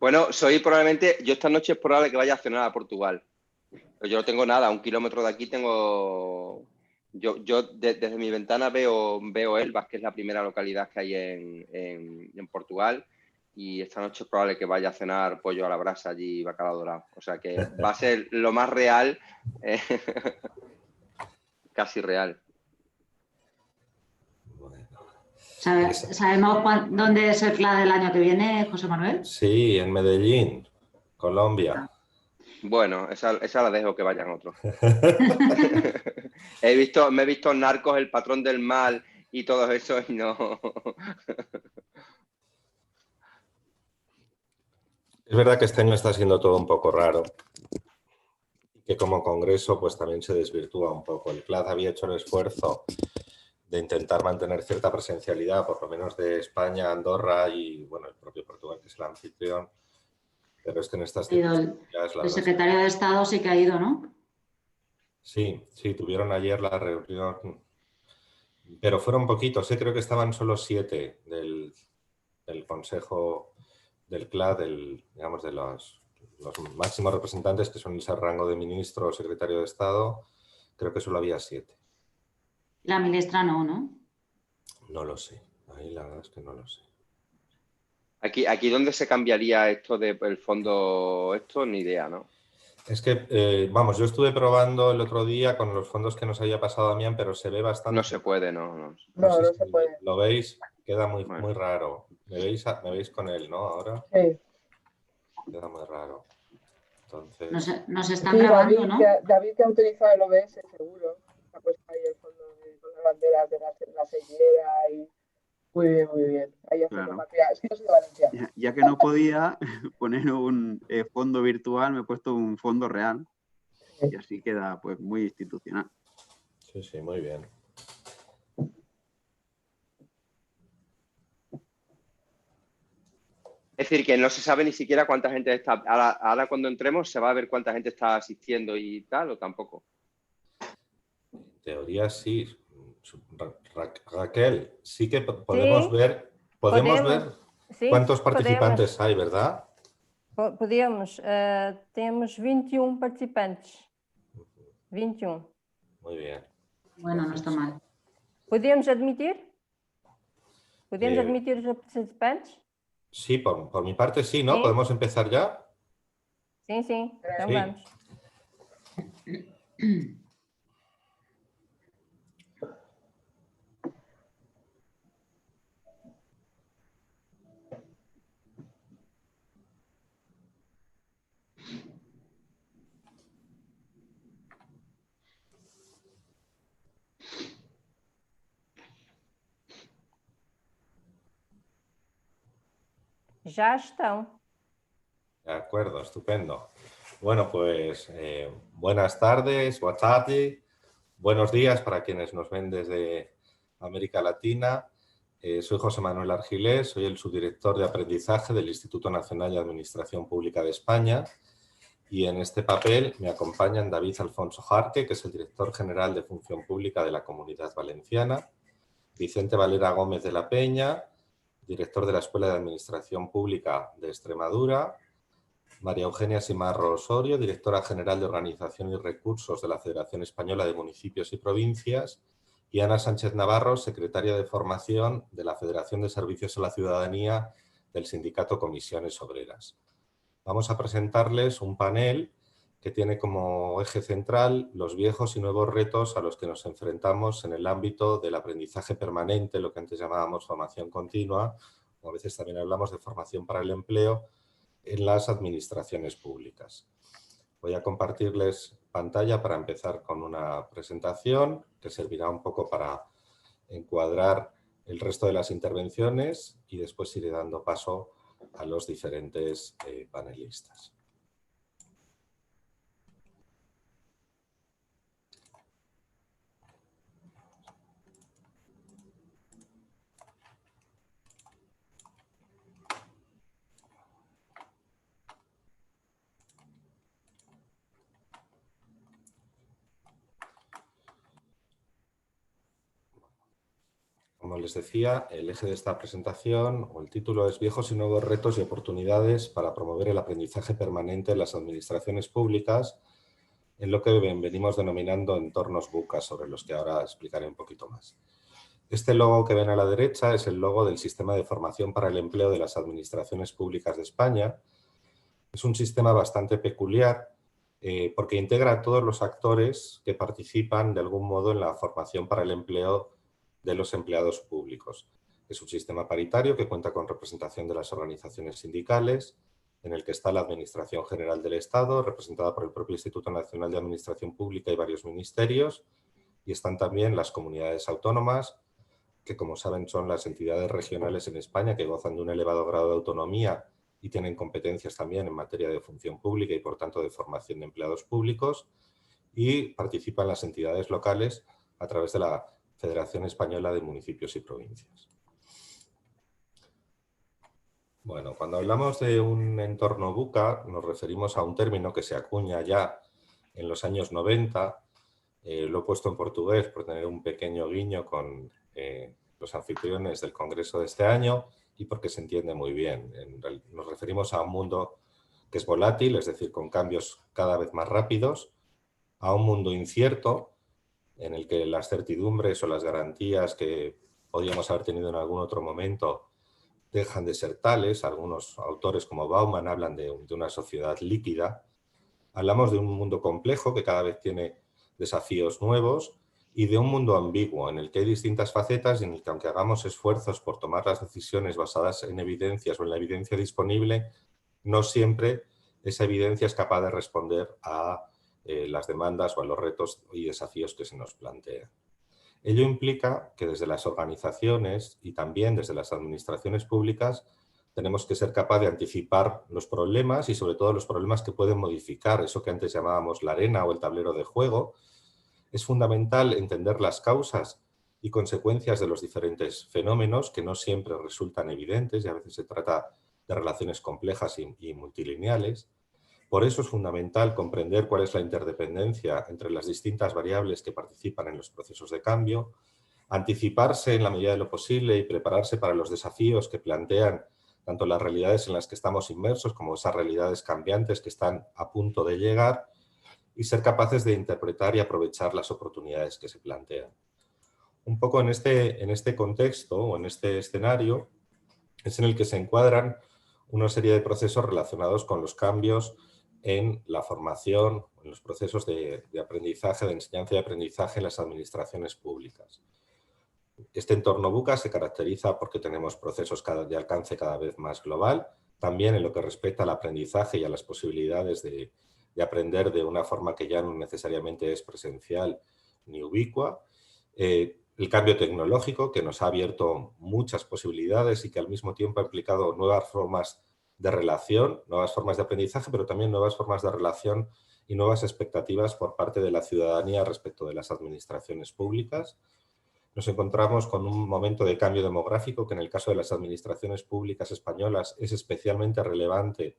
Bueno, yo esta noche es probable que vaya a cenar a Portugal. Pero yo no tengo nada, a 1 kilómetro de aquí tengo... Desde mi ventana veo Elvas, que es la primera localidad que hay en Portugal, y esta noche es probable que vaya a cenar pollo a la brasa allí y bacalao dorado. O sea que va a ser lo más real, casi real. Bueno. ¿Sabemos dónde es el CLA del año que viene, José Manuel? Sí, en Medellín, Colombia. Bueno, esa la dejo que vayan otros. Me he visto Narcos, El Patrón del Mal y todo eso y no... Es verdad que este año está siendo todo un poco raro y que como congreso pues también se desvirtúa un poco. El CLAD había hecho el esfuerzo de intentar mantener cierta presencialidad, por lo menos de España, Andorra y bueno, el propio Portugal, que es el anfitrión, pero es que en estas circunstancias... El secretario de Estado sí que ha ido, ¿no? Sí, tuvieron ayer la reunión, pero fueron poquitos, creo que estaban solo 7 del Consejo del CLAD, digamos, de los máximos representantes, que son ese rango de ministro o secretario de Estado, creo que solo había 7. La ministra no. No lo sé, ahí la verdad es que no lo sé. Aquí ¿dónde se cambiaría esto del fondo? Esto ni idea, ¿no? Es que, vamos, yo estuve probando el otro día con los fondos que nos había pasado a Damián, pero se ve bastante... No se puede, no. No sé se si puede. lo veis, queda muy, Bueno. muy raro. ¿Me veis con él, no? Ahora Sí. queda muy raro. Entonces... Nos están Sí, grabando, ¿no? David que ha utilizado el OBS, seguro. Se ha puesto ahí el fondo con las banderas de la sellera y... Muy bien, muy bien. Ahí hace Claro. Es que yo soy de Valencia. Ya que no podía poner un fondo virtual, me he puesto un fondo real. Sí. Y así queda pues muy institucional. Sí, muy bien. Es decir, que no se sabe ni siquiera cuánta gente está... Ahora cuando entremos se va a ver cuánta gente está asistiendo y tal, o tampoco. En teoría sí. Raquel, sí que podemos ver, ver sí, cuántos participantes podemos. hay, ¿verdad? Podemos. Temos 21 participantes. 21. Muy bien. Bueno, no está mal. Podemos admitir? Podemos admitir os participantes? Sí, por mi parte sí, ¿no? Sí. ¿Podemos empezar ya? Sim. Então Sí. vamos. Já estão. De acuerdo, estupendo. Bueno, pues buenas tardes, buenas tardes, buenos días para quienes nos ven desde América Latina. Soy José Manuel Argilés, soy el subdirector de aprendizaje del Instituto Nacional de Administración Pública de España y en este papel me acompañan David Alfonso Jarque, que es el director general de Función Pública de la Comunidad Valenciana, Vicente Valera Gómez de la Peña, director de la Escuela de Administración Pública de Extremadura, María Eugenia Simarro Osorio, directora general de Organización y Recursos de la Federación Española de Municipios y Provincias, y Ana Sánchez Navarro, secretaria de Formación de la Federación de Servicios a la Ciudadanía del Sindicato Comisiones Obreras. Vamos a presentarles un panel que tiene como eje central los viejos y nuevos retos a los que nos enfrentamos en el ámbito del aprendizaje permanente, lo que antes llamábamos formación continua, o a veces también hablamos de formación para el empleo, en las administraciones públicas. Voy a compartirles pantalla para empezar con una presentación que servirá un poco para encuadrar el resto de las intervenciones y después iré dando paso a los diferentes panelistas. como les decía, el eje de esta presentación, o el título es Viejos y nuevos retos y oportunidades para promover el aprendizaje permanente en las administraciones públicas, en lo que venimos denominando entornos VUCA, sobre los que ahora explicaré un poquito más. Este logo que ven a la derecha es el logo del Sistema de Formación para el Empleo de las Administraciones Públicas de España. Es un sistema bastante peculiar porque integra a todos los actores que participan de algún modo en la formación para el empleo de los empleados públicos. Es un sistema paritario que cuenta con representación de las organizaciones sindicales, en el que está la Administración General del Estado, representada por el propio Instituto Nacional de Administración Pública y varios ministerios, y están también las comunidades autónomas, que como saben son las entidades regionales en España que gozan de un elevado grado de autonomía y tienen competencias también en materia de función pública y por tanto de formación de empleados públicos, y participan las entidades locales a través de la Federación Española de Municipios y Provincias. Bueno, cuando hablamos de un entorno VUCA nos referimos a un término que se acuña ya en los años 90, lo he puesto en portugués por tener un pequeño guiño con los anfitriones del Congreso de este año y porque se entiende muy bien. Nos referimos a un mundo que es volátil, es decir, con cambios cada vez más rápidos, a un mundo incierto en el que las certidumbres o las garantías que podíamos haber tenido en algún otro momento dejan de ser tales. Algunos autores como Bauman hablan de una sociedad líquida. Hablamos de un mundo complejo que cada vez tiene desafíos nuevos y de un mundo ambiguo en el que hay distintas facetas y en el que aunque hagamos esfuerzos por tomar las decisiones basadas en evidencias o en la evidencia disponible, no siempre esa evidencia es capaz de responder a las demandas o a los retos y desafíos que se nos plantean. Ello implica que desde las organizaciones y también desde las administraciones públicas tenemos que ser capaces de anticipar los problemas y sobre todo los problemas que pueden modificar eso que antes llamábamos la arena o el tablero de juego. Es fundamental entender las causas y consecuencias de los diferentes fenómenos que no siempre resultan evidentes y a veces se trata de relaciones complejas y multilineales. Por eso es fundamental comprender cuál es la interdependencia entre las distintas variables que participan en los procesos de cambio, anticiparse en la medida de lo posible y prepararse para los desafíos que plantean tanto las realidades en las que estamos inmersos como esas realidades cambiantes que están a punto de llegar y ser capaces de interpretar y aprovechar las oportunidades que se plantean. Un poco en este contexto o en este escenario es en el que se encuadran una serie de procesos relacionados con los cambios en la formación, en los procesos de aprendizaje, de enseñanza y aprendizaje en las administraciones públicas. Este entorno VUCA se caracteriza porque tenemos procesos de alcance cada vez más global, también en lo que respecta al aprendizaje y a las posibilidades de aprender de una forma que ya no necesariamente es presencial ni ubicua. El cambio tecnológico que nos ha abierto muchas posibilidades y que al mismo tiempo ha implicado nuevas formas de relación, nuevas formas de aprendizaje, pero también nuevas formas de relación y nuevas expectativas por parte de la ciudadanía respecto de las administraciones públicas. Nos encontramos con un momento de cambio demográfico que en el caso de las administraciones públicas españolas es especialmente relevante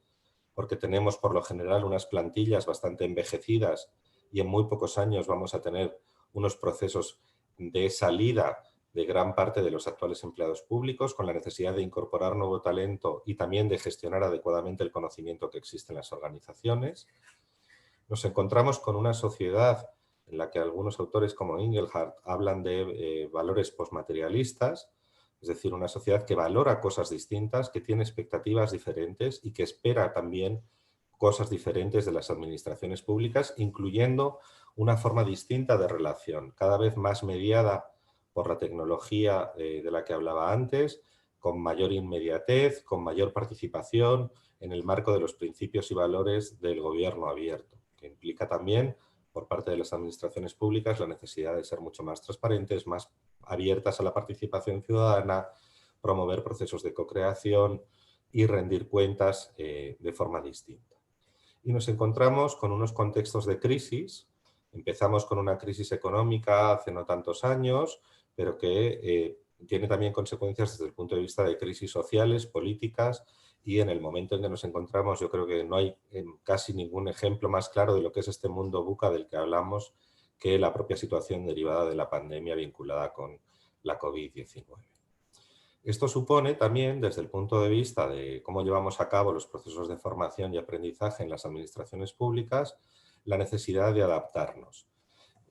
porque tenemos por lo general unas plantillas bastante envejecidas y en muy pocos años vamos a tener unos procesos de salida de gran parte de los actuales empleados públicos con la necesidad de incorporar nuevo talento y también de gestionar adecuadamente el conocimiento que existe en las organizaciones. Nos encontramos con una sociedad en la que algunos autores como Engelhardt hablan de valores postmaterialistas, es decir, una sociedad que valora cosas distintas, que tiene expectativas diferentes y que espera también cosas diferentes de las administraciones públicas, incluyendo una forma distinta de relación, cada vez más mediada por la tecnología de la que hablaba antes, con mayor inmediatez, con mayor participación en el marco de los principios y valores del gobierno abierto, que implica también por parte de las administraciones públicas la necesidad de ser mucho más transparentes, más abiertas a la participación ciudadana, promover procesos de co-creación y rendir cuentas de forma distinta. Y nos encontramos con unos contextos de crisis. Empezamos con una crisis económica hace no tantos años, pero que tiene también consecuencias desde el punto de vista de crisis sociales, políticas, y en el momento en que nos encontramos yo creo que no hay casi ningún ejemplo más claro de lo que es este mundo VUCA del que hablamos que la propia situación derivada de la pandemia vinculada con la COVID-19. Esto supone también, desde el punto de vista de cómo llevamos a cabo los procesos de formación y aprendizaje en las administraciones públicas, la necesidad de adaptarnos.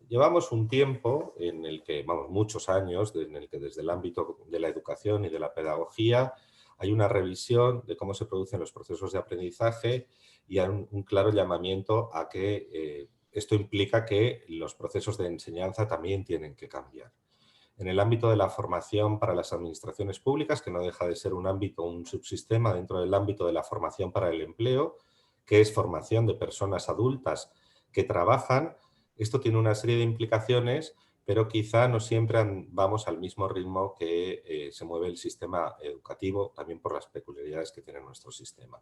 Llevamos un tiempo en el que, muchos años, en el que desde el ámbito de la educación y de la pedagogía hay una revisión de cómo se producen los procesos de aprendizaje y hay un claro llamamiento a que esto implica que los procesos de enseñanza también tienen que cambiar. En el ámbito de la formación para las administraciones públicas, que no deja de ser un ámbito, un subsistema dentro del ámbito de la formación para el empleo, que es formación de personas adultas que trabajan, esto tiene una serie de implicaciones, pero quizá no siempre vamos al mismo ritmo que se mueve el sistema educativo, también por las peculiaridades que tiene nuestro sistema.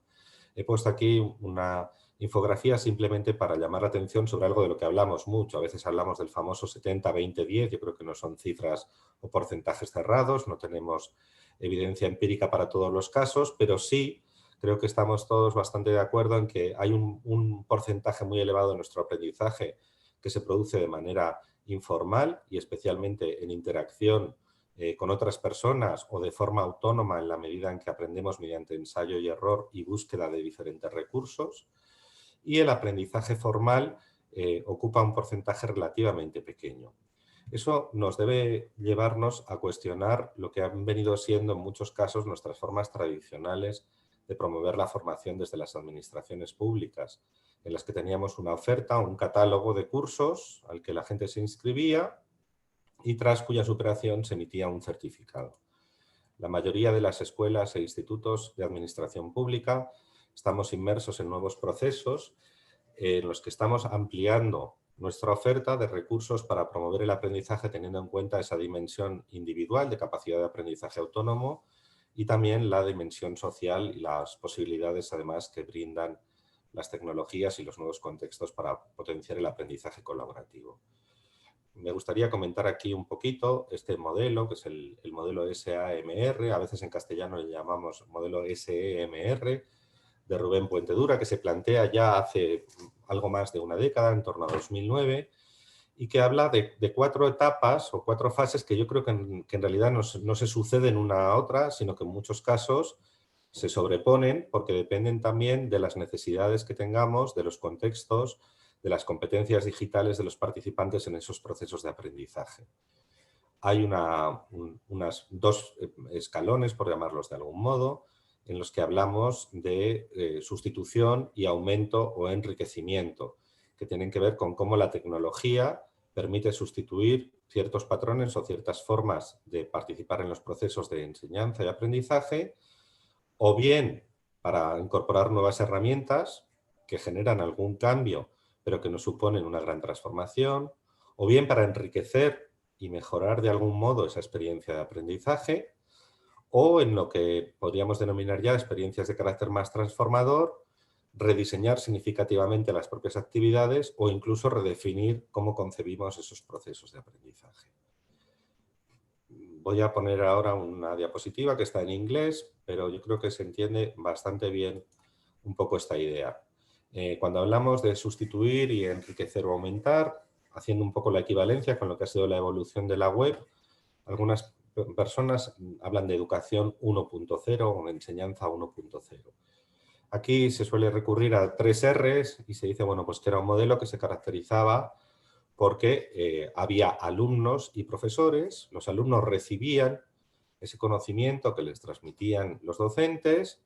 He puesto aquí una infografía simplemente para llamar la atención sobre algo de lo que hablamos mucho. A veces hablamos del famoso 70-20-10, yo creo que no son cifras o porcentajes cerrados, no tenemos evidencia empírica para todos los casos, pero sí creo que estamos todos bastante de acuerdo en que hay un porcentaje muy elevado de nuestro aprendizaje que se produce de manera informal y especialmente en interacción con otras personas o de forma autónoma en la medida en que aprendemos mediante ensayo y error y búsqueda de diferentes recursos. Y el aprendizaje formal ocupa un porcentaje relativamente pequeño. Eso nos debe llevarnos a cuestionar lo que han venido siendo en muchos casos nuestras formas tradicionales de promover la formación desde las administraciones públicas, en las que teníamos una oferta, un catálogo de cursos al que la gente se inscribía y tras cuya superación se emitía un certificado. La mayoría de las escuelas e institutos de administración pública estamos inmersos en nuevos procesos en los que estamos ampliando nuestra oferta de recursos para promover el aprendizaje teniendo en cuenta esa dimensión individual de capacidad de aprendizaje autónomo y también la dimensión social y las posibilidades además que brindan las tecnologías y los nuevos contextos para potenciar el aprendizaje colaborativo. Me gustaría comentar aquí un poquito este modelo, que es el modelo SAMR, a veces en castellano le llamamos modelo SEMR, de Rubén Puentedura, que se plantea ya hace algo más de una década, en torno a 2009, y que habla de 4 etapas o 4 fases que yo creo que en realidad no se suceden una a otra, sino que en muchos casos se sobreponen porque dependen también de las necesidades que tengamos, de los contextos, de las competencias digitales de los participantes en esos procesos de aprendizaje. Hay unas 2 escalones, por llamarlos de algún modo, en los que hablamos de sustitución y aumento o enriquecimiento, que tienen que ver con cómo la tecnología permite sustituir ciertos patrones o ciertas formas de participar en los procesos de enseñanza y aprendizaje, o bien para incorporar nuevas herramientas que generan algún cambio, pero que nos suponen una gran transformación, o bien para enriquecer y mejorar de algún modo esa experiencia de aprendizaje, o en lo que podríamos denominar ya experiencias de carácter más transformador, rediseñar significativamente las propias actividades o incluso redefinir cómo concebimos esos procesos de aprendizaje. Voy a poner ahora una diapositiva que está en inglés, pero yo creo que se entiende bastante bien un poco esta idea. Cuando hablamos de sustituir y enriquecer o aumentar, haciendo un poco la equivalencia con lo que ha sido la evolución de la web, algunas personas hablan de educación 1.0 o enseñanza 1.0. Aquí se suele recurrir a 3 Rs y se dice, bueno, pues que era un modelo que se caracterizaba porque había alumnos y profesores, los alumnos recibían ese conocimiento que les transmitían los docentes,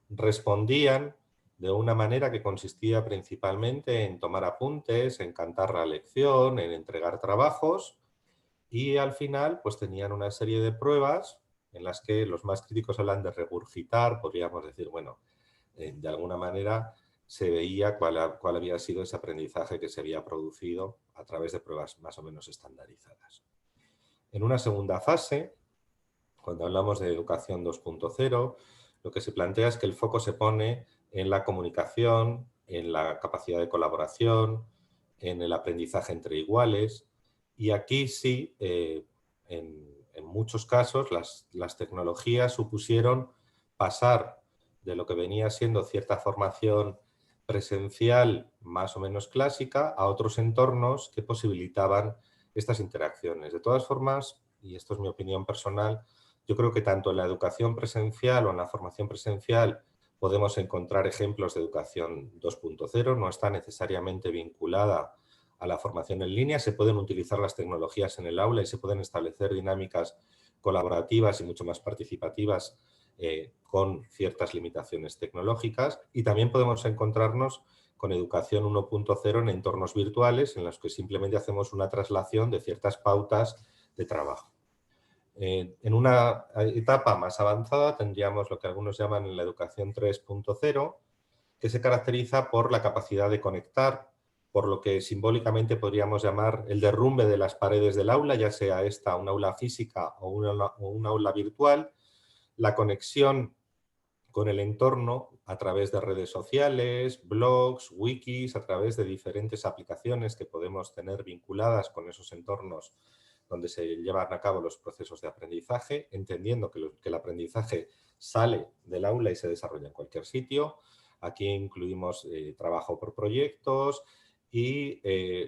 respondían de una manera que consistía principalmente en tomar apuntes, en cantar la lección, en entregar trabajos y al final pues tenían una serie de pruebas en las que los más críticos hablan de regurgitar, podríamos decir, bueno, de alguna manera se veía cuál había sido ese aprendizaje que se había producido a través de pruebas más o menos estandarizadas. En una segunda fase, cuando hablamos de educación 2.0, lo que se plantea es que el foco se pone en la comunicación, en la capacidad de colaboración, en el aprendizaje entre iguales y aquí sí, en muchos casos, las tecnologías supusieron pasar de lo que venía siendo cierta formación presencial más o menos clásica a otros entornos que posibilitaban estas interacciones. De todas formas, y esto es mi opinión personal, yo creo que tanto en la educación presencial o en la formación presencial podemos encontrar ejemplos de educación 2.0, no está necesariamente vinculada a la formación en línea, se pueden utilizar las tecnologías en el aula y se pueden establecer dinámicas colaborativas y mucho más participativas con ciertas limitaciones tecnológicas, y también podemos encontrarnos con educación 1.0 en entornos virtuales en los que simplemente hacemos una traslación de ciertas pautas de trabajo. En una etapa más avanzada tendríamos lo que algunos llaman la educación 3.0, que se caracteriza por la capacidad de conectar, por lo que simbólicamente podríamos llamar el derrumbe de las paredes del aula, ya sea esta un aula física o un aula virtual, la conexión con el entorno a través de redes sociales, blogs, wikis, a través de diferentes aplicaciones que podemos tener vinculadas con esos entornos donde se llevan a cabo los procesos de aprendizaje, entendiendo que el aprendizaje sale del aula y se desarrolla en cualquier sitio. Aquí incluimos trabajo por proyectos y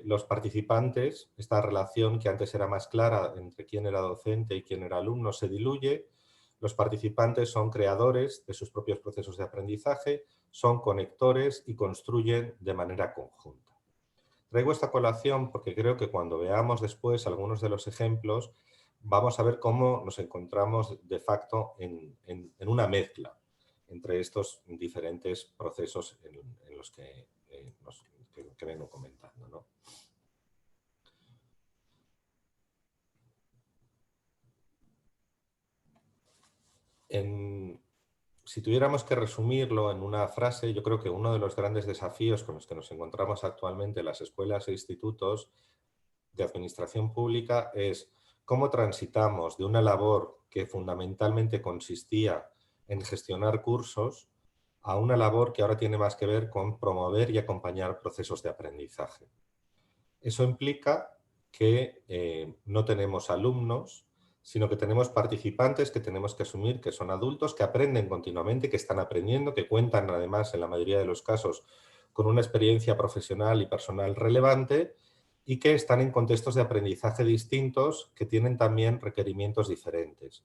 los participantes, esta relación que antes era más clara entre quién era docente y quién era alumno, se diluye. Los participantes son creadores de sus propios procesos de aprendizaje, son conectores y construyen de manera conjunta. Traigo esta colación porque creo que cuando veamos después algunos de los ejemplos vamos a ver cómo nos encontramos de facto en una mezcla entre estos diferentes procesos en los que vengo comentando, ¿no? Si tuviéramos que resumirlo en una frase, yo creo que uno de los grandes desafíos con los que nos encontramos actualmente en las escuelas e institutos de administración pública es cómo transitamos de una labor que fundamentalmente consistía en gestionar cursos a una labor que ahora tiene más que ver con promover y acompañar procesos de aprendizaje. Eso implica que no tenemos alumnos, sino que tenemos participantes que tenemos que asumir que son adultos, que aprenden continuamente, que están aprendiendo, que cuentan además en la mayoría de los casos con una experiencia profesional y personal relevante y que están en contextos de aprendizaje distintos que tienen también requerimientos diferentes.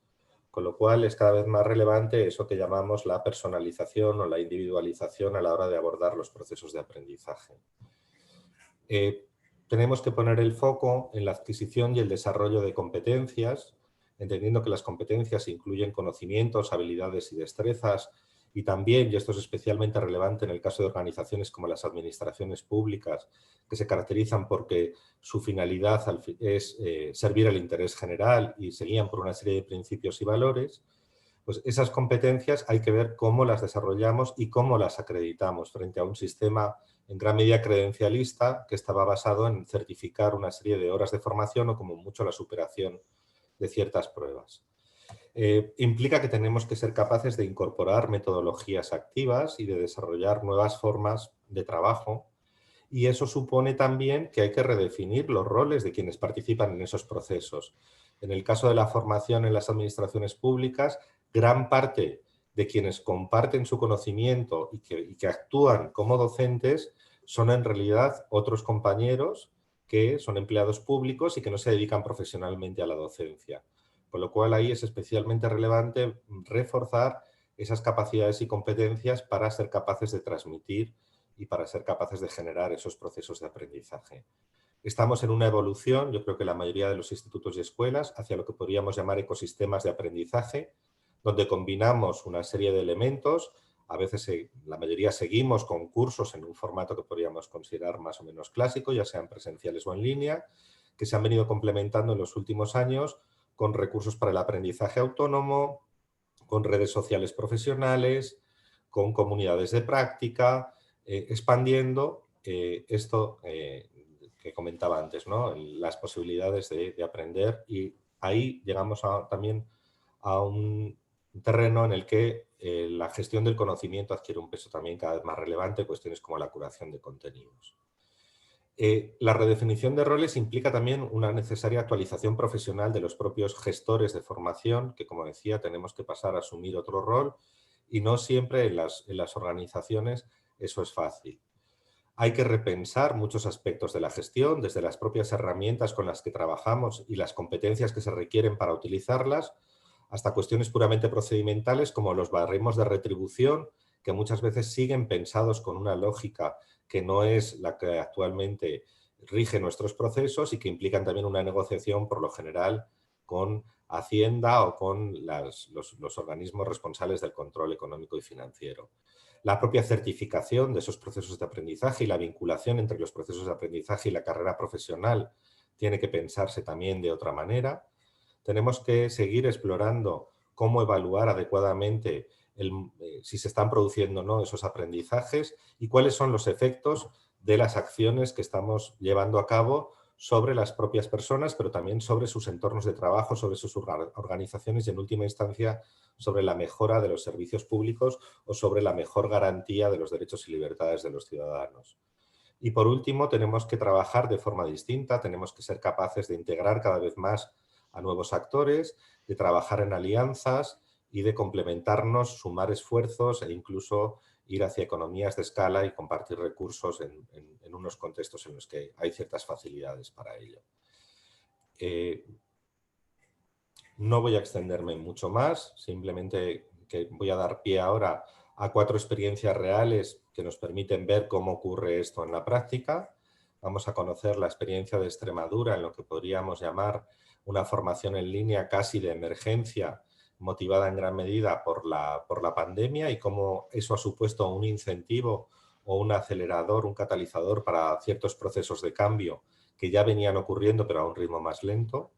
Con lo cual es cada vez más relevante eso que llamamos la personalización o la individualización a la hora de abordar los procesos de aprendizaje. Tenemos que poner el foco en la adquisición y el desarrollo de competencias, entendiendo que las competencias incluyen conocimientos, habilidades y destrezas, y también, y esto es especialmente relevante en el caso de organizaciones como las administraciones públicas, que se caracterizan porque su finalidad es servir al interés general y se guían por una serie de principios y valores, pues esas competencias hay que ver cómo las desarrollamos y cómo las acreditamos frente a un sistema en gran medida credencialista que estaba basado en certificar una serie de horas de formación o como mucho la superación de ciertas pruebas. Implica que tenemos que ser capaces de incorporar metodologías activas y de desarrollar nuevas formas de trabajo, y eso supone también que hay que redefinir los roles de quienes participan en esos procesos. En el caso de la formación en las administraciones públicas, gran parte de quienes comparten su conocimiento y que actúan como docentes son en realidad otros compañeros que son empleados públicos y que no se dedican profesionalmente a la docencia. Con lo cual ahí es especialmente relevante reforzar esas capacidades y competencias para ser capaces de transmitir y para ser capaces de generar esos procesos de aprendizaje. Estamos en una evolución, yo creo que la mayoría de los institutos y escuelas, hacia lo que podríamos llamar ecosistemas de aprendizaje, donde combinamos una serie de elementos. A veces la mayoría seguimos con cursos en un formato que podríamos considerar más o menos clásico, ya sean presenciales o en línea, que se han venido complementando en los últimos años con recursos para el aprendizaje autónomo, con redes sociales profesionales, con comunidades de práctica, expandiendo esto que comentaba antes, ¿no? Las posibilidades de aprender, y ahí llegamos también a un terreno en el que la gestión del conocimiento adquiere un peso también cada vez más relevante, cuestiones como la curación de contenidos. La redefinición de roles implica también una necesaria actualización profesional de los propios gestores de formación, que, como decía, tenemos que pasar a asumir otro rol, y no siempre en las organizaciones eso es fácil. Hay que repensar muchos aspectos de la gestión, desde las propias herramientas con las que trabajamos y las competencias que se requieren para utilizarlas, hasta cuestiones puramente procedimentales como los baremos de retribución, que muchas veces siguen pensados con una lógica que no es la que actualmente rige nuestros procesos y que implican también una negociación, por lo general, con Hacienda o con los organismos responsables del control económico y financiero. La propia certificación de esos procesos de aprendizaje y la vinculación entre los procesos de aprendizaje y la carrera profesional tiene que pensarse también de otra manera. Tenemos que seguir explorando cómo evaluar adecuadamente si se están produciendo o no esos aprendizajes y cuáles son los efectos de las acciones que estamos llevando a cabo sobre las propias personas, pero también sobre sus entornos de trabajo, sobre sus organizaciones y, en última instancia, sobre la mejora de los servicios públicos o sobre la mejor garantía de los derechos y libertades de los ciudadanos. Y, por último, tenemos que trabajar de forma distinta, tenemos que ser capaces de integrar cada vez más a nuevos actores, de trabajar en alianzas y de complementarnos, sumar esfuerzos e incluso ir hacia economías de escala y compartir recursos en unos contextos en los que hay ciertas facilidades para ello. No voy a extenderme mucho más, simplemente que voy a dar pie ahora a 4 experiencias reales que nos permiten ver cómo ocurre esto en la práctica. Vamos a conocer la experiencia de Extremadura en lo que podríamos llamar una formación en línea casi de emergencia, motivada en gran medida por la pandemia y cómo eso ha supuesto un incentivo o un acelerador, un catalizador para ciertos procesos de cambio que ya venían ocurriendo pero a un ritmo más lento.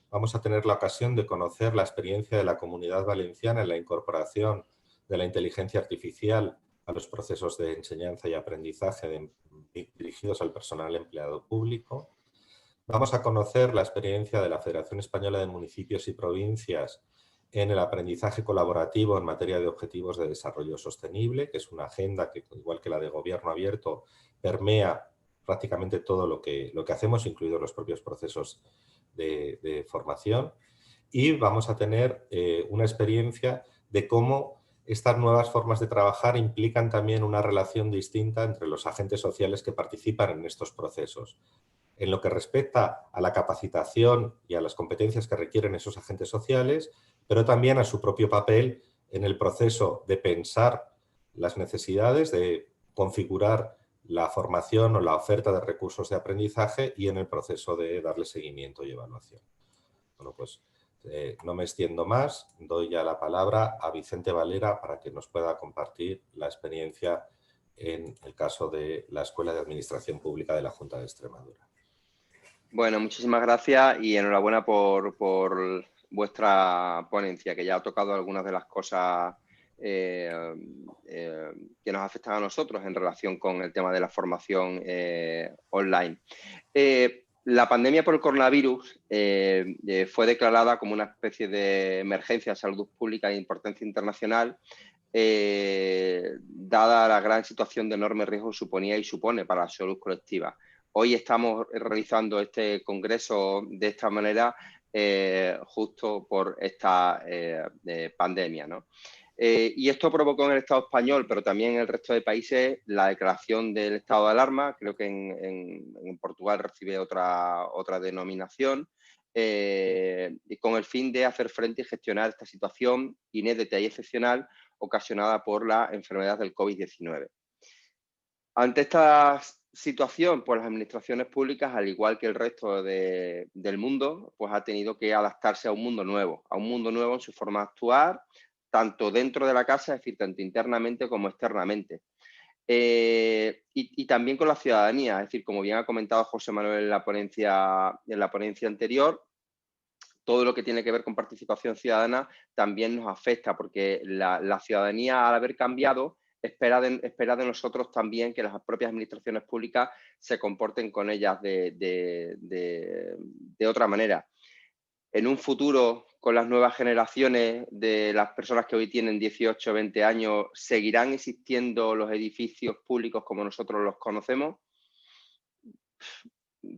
Vamos a tener la ocasión de conocer la experiencia de la Comunidad Valenciana en la incorporación de la inteligencia artificial a los procesos de enseñanza y aprendizaje dirigidos al personal empleado público. Vamos a conocer la experiencia de la Federación Española de Municipios y Provincias en el aprendizaje colaborativo en materia de objetivos de desarrollo sostenible, que es una agenda que, igual que la de gobierno abierto, permea prácticamente todo lo que hacemos, incluidos los propios procesos de formación. Y vamos a tener una experiencia de cómo estas nuevas formas de trabajar implican también una relación distinta entre los agentes sociales que participan en estos procesos. En lo que respecta a la capacitación y a las competencias que requieren esos agentes sociales, pero también a su propio papel en el proceso de pensar las necesidades, de configurar la formación o la oferta de recursos de aprendizaje y en el proceso de darle seguimiento y evaluación. Bueno, pues no me extiendo más, doy ya la palabra a Vicente Valera para que nos pueda compartir la experiencia en el caso de la Escuela de Administración Pública de la Junta de Extremadura. Bueno, muchísimas gracias y enhorabuena por vuestra ponencia, que ya ha tocado algunas de las cosas que nos afectan a nosotros en relación con el tema de la formación online. La pandemia por el coronavirus fue declarada como una especie de emergencia de salud pública de importancia internacional, dada la gran situación de enorme riesgo que suponía y supone para la salud colectiva. Hoy estamos realizando este congreso de esta manera justo por esta pandemia, ¿no? Y esto provocó en el Estado español, pero también en el resto de países, la declaración del estado de alarma. Creo que en Portugal recibe otra denominación, y con el fin de hacer frente y gestionar esta situación inédita y excepcional ocasionada por la enfermedad del COVID-19. Ante esta situación, pues las administraciones públicas, al igual que el resto del mundo, pues ha tenido que adaptarse a un mundo nuevo en su forma de actuar, tanto dentro de la casa, es decir, tanto internamente como externamente. Y también con la ciudadanía, es decir, como bien ha comentado José Manuel en la ponencia anterior, todo lo que tiene que ver con participación ciudadana también nos afecta, porque la ciudadanía, al haber cambiado, espera de nosotros también que las propias administraciones públicas se comporten con ellas de otra manera. En un futuro, con las nuevas generaciones de las personas que hoy tienen 18 o 20 años, ¿seguirán existiendo los edificios públicos como nosotros los conocemos?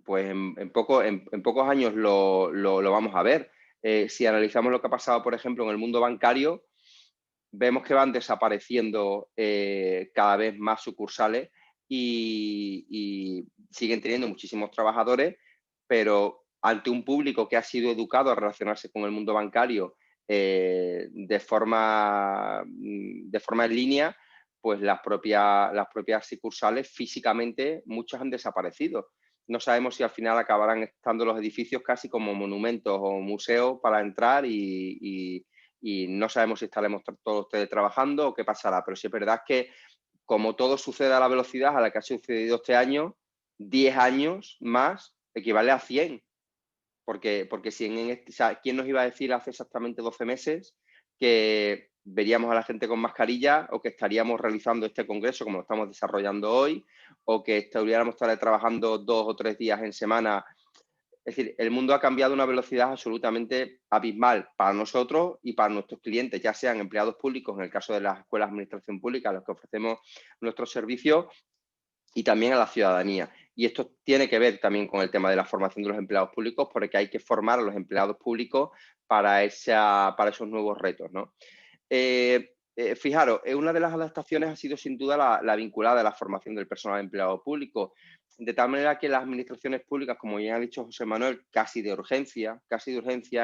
Pues en pocos años lo vamos a ver. Si analizamos lo que ha pasado, por ejemplo, en el mundo bancario, vemos que van desapareciendo cada vez más sucursales y siguen teniendo muchísimos trabajadores, pero ante un público que ha sido educado a relacionarse con el mundo bancario de forma en línea, pues las propias sucursales físicamente muchas han desaparecido. No sabemos si al final acabarán estando los edificios casi como monumentos o museos para entrar y no sabemos si estaremos todos trabajando o qué pasará, pero sí es verdad que como todo sucede a la velocidad a la que ha sucedido este año, 10 años más equivale a 100. Porque si o sea, ¿quién nos iba a decir hace exactamente 12 meses que veríamos a la gente con mascarilla o que estaríamos realizando este congreso como lo estamos desarrollando hoy o que estuviéramos trabajando 2 o 3 días en semana? Es decir, el mundo ha cambiado a una velocidad absolutamente abismal para nosotros y para nuestros clientes, ya sean empleados públicos, en el caso de las escuelas de administración pública, a los que ofrecemos nuestros servicios, y también a la ciudadanía. Y esto tiene que ver también con el tema de la formación de los empleados públicos, porque hay que formar a los empleados públicos para esos nuevos retos, ¿no? Fijaros, una de las adaptaciones ha sido sin duda la vinculada a la formación del personal empleado público, de tal manera que las administraciones públicas, como ya ha dicho José Manuel, casi de urgencia,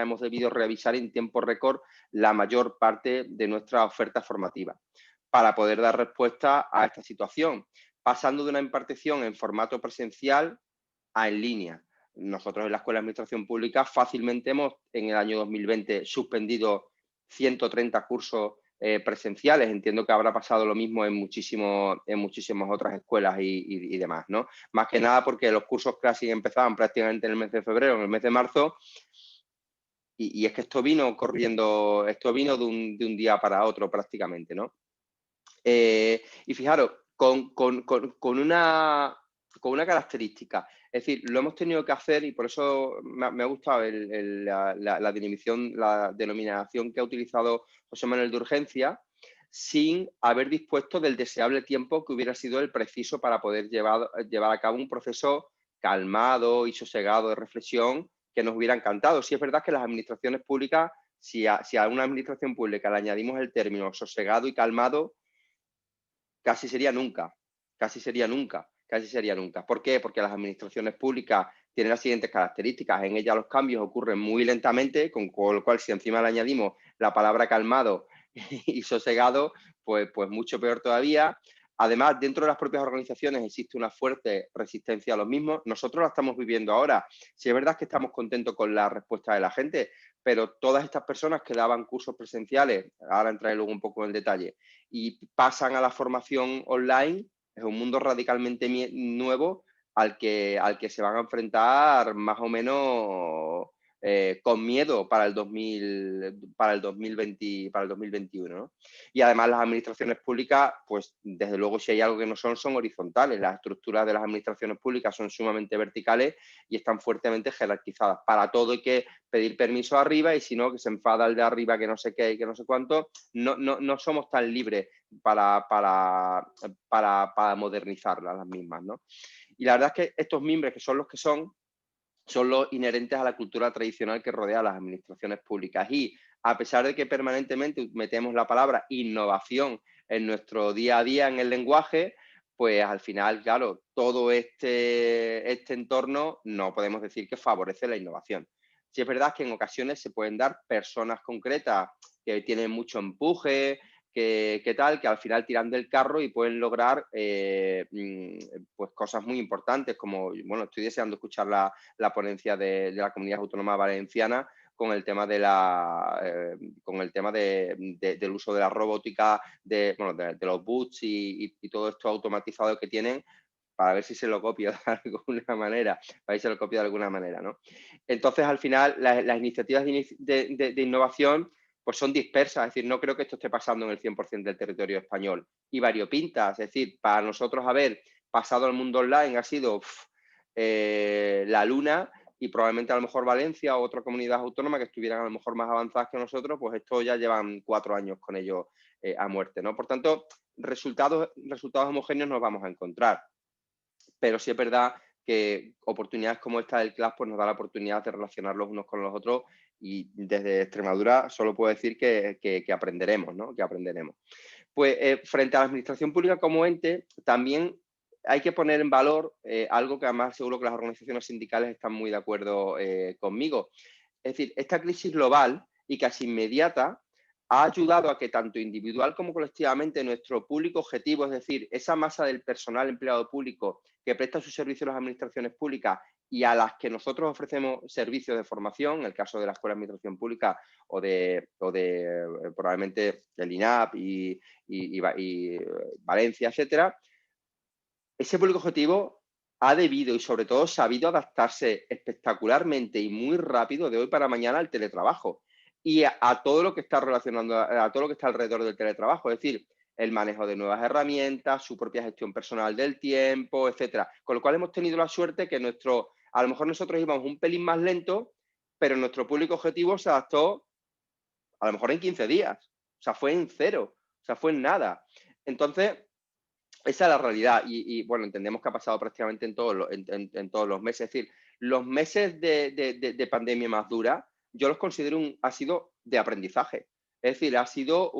hemos debido revisar en tiempo récord la mayor parte de nuestra oferta formativa para poder dar respuesta a esta situación, pasando de una impartición en formato presencial a en línea. Nosotros en la Escuela de Administración Pública fácilmente hemos, en el año 2020, suspendido 130 cursos presenciales. Entiendo que habrá pasado lo mismo en muchísimas otras escuelas y demás, ¿no? Más que nada porque los cursos casi empezaban prácticamente en el mes de febrero, en el mes de marzo, y es que esto vino corriendo, de un día para otro prácticamente, ¿no? Y fijaros, con una característica, es decir, lo hemos tenido que hacer y por eso me ha gustado la denominación que ha utilizado José Manuel de urgencia, sin haber dispuesto del deseable tiempo que hubiera sido el preciso para poder llevar a cabo un proceso calmado y sosegado de reflexión que nos hubiera encantado. Sí es verdad que las administraciones públicas, si a una administración pública le añadimos el término sosegado y calmado, casi sería nunca. ¿Por qué? Porque las administraciones públicas tienen las siguientes características. En ellas los cambios ocurren muy lentamente, con lo cual si encima le añadimos la palabra calmado y sosegado, pues mucho peor todavía. Además, dentro de las propias organizaciones existe una fuerte resistencia a los mismos. Nosotros la estamos viviendo ahora. Sí es verdad que estamos contentos con la respuesta de la gente, pero todas estas personas que daban cursos presenciales, ahora entraré luego un poco en detalle, y pasan a la formación online, es un mundo radicalmente nuevo al que se van a enfrentar más o menos con miedo para el 2021, ¿no? Y además las administraciones públicas, pues desde luego si hay algo que no son horizontales. Las estructuras de las administraciones públicas son sumamente verticales y están fuertemente jerarquizadas. Para todo hay que pedir permiso arriba y si no, que se enfada el de arriba que no sé qué y que no sé cuánto. No somos tan libres para modernizarlas las mismas, ¿no? Y la verdad es que estos mimbres, que son los que son los inherentes a la cultura tradicional que rodea a las administraciones públicas. Y a pesar de que permanentemente metemos la palabra innovación en nuestro día a día en el lenguaje, pues al final, claro, todo este entorno no podemos decir que favorece la innovación. Sí es verdad que en ocasiones se pueden dar personas concretas que tienen mucho empuje, que al final tiran del carro y pueden lograr pues cosas muy importantes, como, bueno, estoy deseando escuchar la ponencia de la Comunidad Autónoma Valenciana con el tema del uso de la robótica, de los bots y todo esto automatizado que tienen, para ver si se lo copia de alguna manera, ¿no? Entonces, al final, las iniciativas de innovación pues son dispersas, es decir, no creo que esto esté pasando en el 100% del territorio español. Y variopintas, es decir, para nosotros haber pasado al mundo online ha sido la luna, y probablemente a lo mejor Valencia o otra comunidad autónoma que estuvieran a lo mejor más avanzadas que nosotros, pues esto ya llevan 4 años con ello a muerte, ¿no? Por tanto, resultados homogéneos nos vamos a encontrar. Pero sí es verdad que oportunidades como esta del CLAS pues nos da la oportunidad de relacionar los unos con los otros, y desde Extremadura solo puedo decir que aprenderemos, ¿no? Que aprenderemos. Pues frente a la administración pública como ente, también hay que poner en valor algo que además seguro que las organizaciones sindicales están muy de acuerdo conmigo. Es decir, esta crisis global y casi inmediata ha ayudado a que tanto individual como colectivamente nuestro público objetivo, es decir, esa masa del personal empleado público que presta su servicio a las administraciones públicas y a las que nosotros ofrecemos servicios de formación, en el caso de la Escuela de Administración Pública o de probablemente el INAP y Valencia, etcétera, ese público objetivo ha debido y sobre todo sabido adaptarse espectacularmente y muy rápido de hoy para mañana al teletrabajo y a todo lo que está relacionando, a todo lo que está alrededor del teletrabajo, es decir, el manejo de nuevas herramientas, su propia gestión personal del tiempo, etcétera. Con lo cual hemos tenido la suerte que a lo mejor nosotros íbamos un pelín más lento, pero nuestro público objetivo se adaptó a lo mejor en 15 días. O sea, fue en cero, o sea, fue en nada. Entonces, esa es la realidad y bueno, entendemos que ha pasado prácticamente en todos los meses. Es decir, los meses de pandemia más dura, yo los considero ha sido de aprendizaje. Es decir, ha sido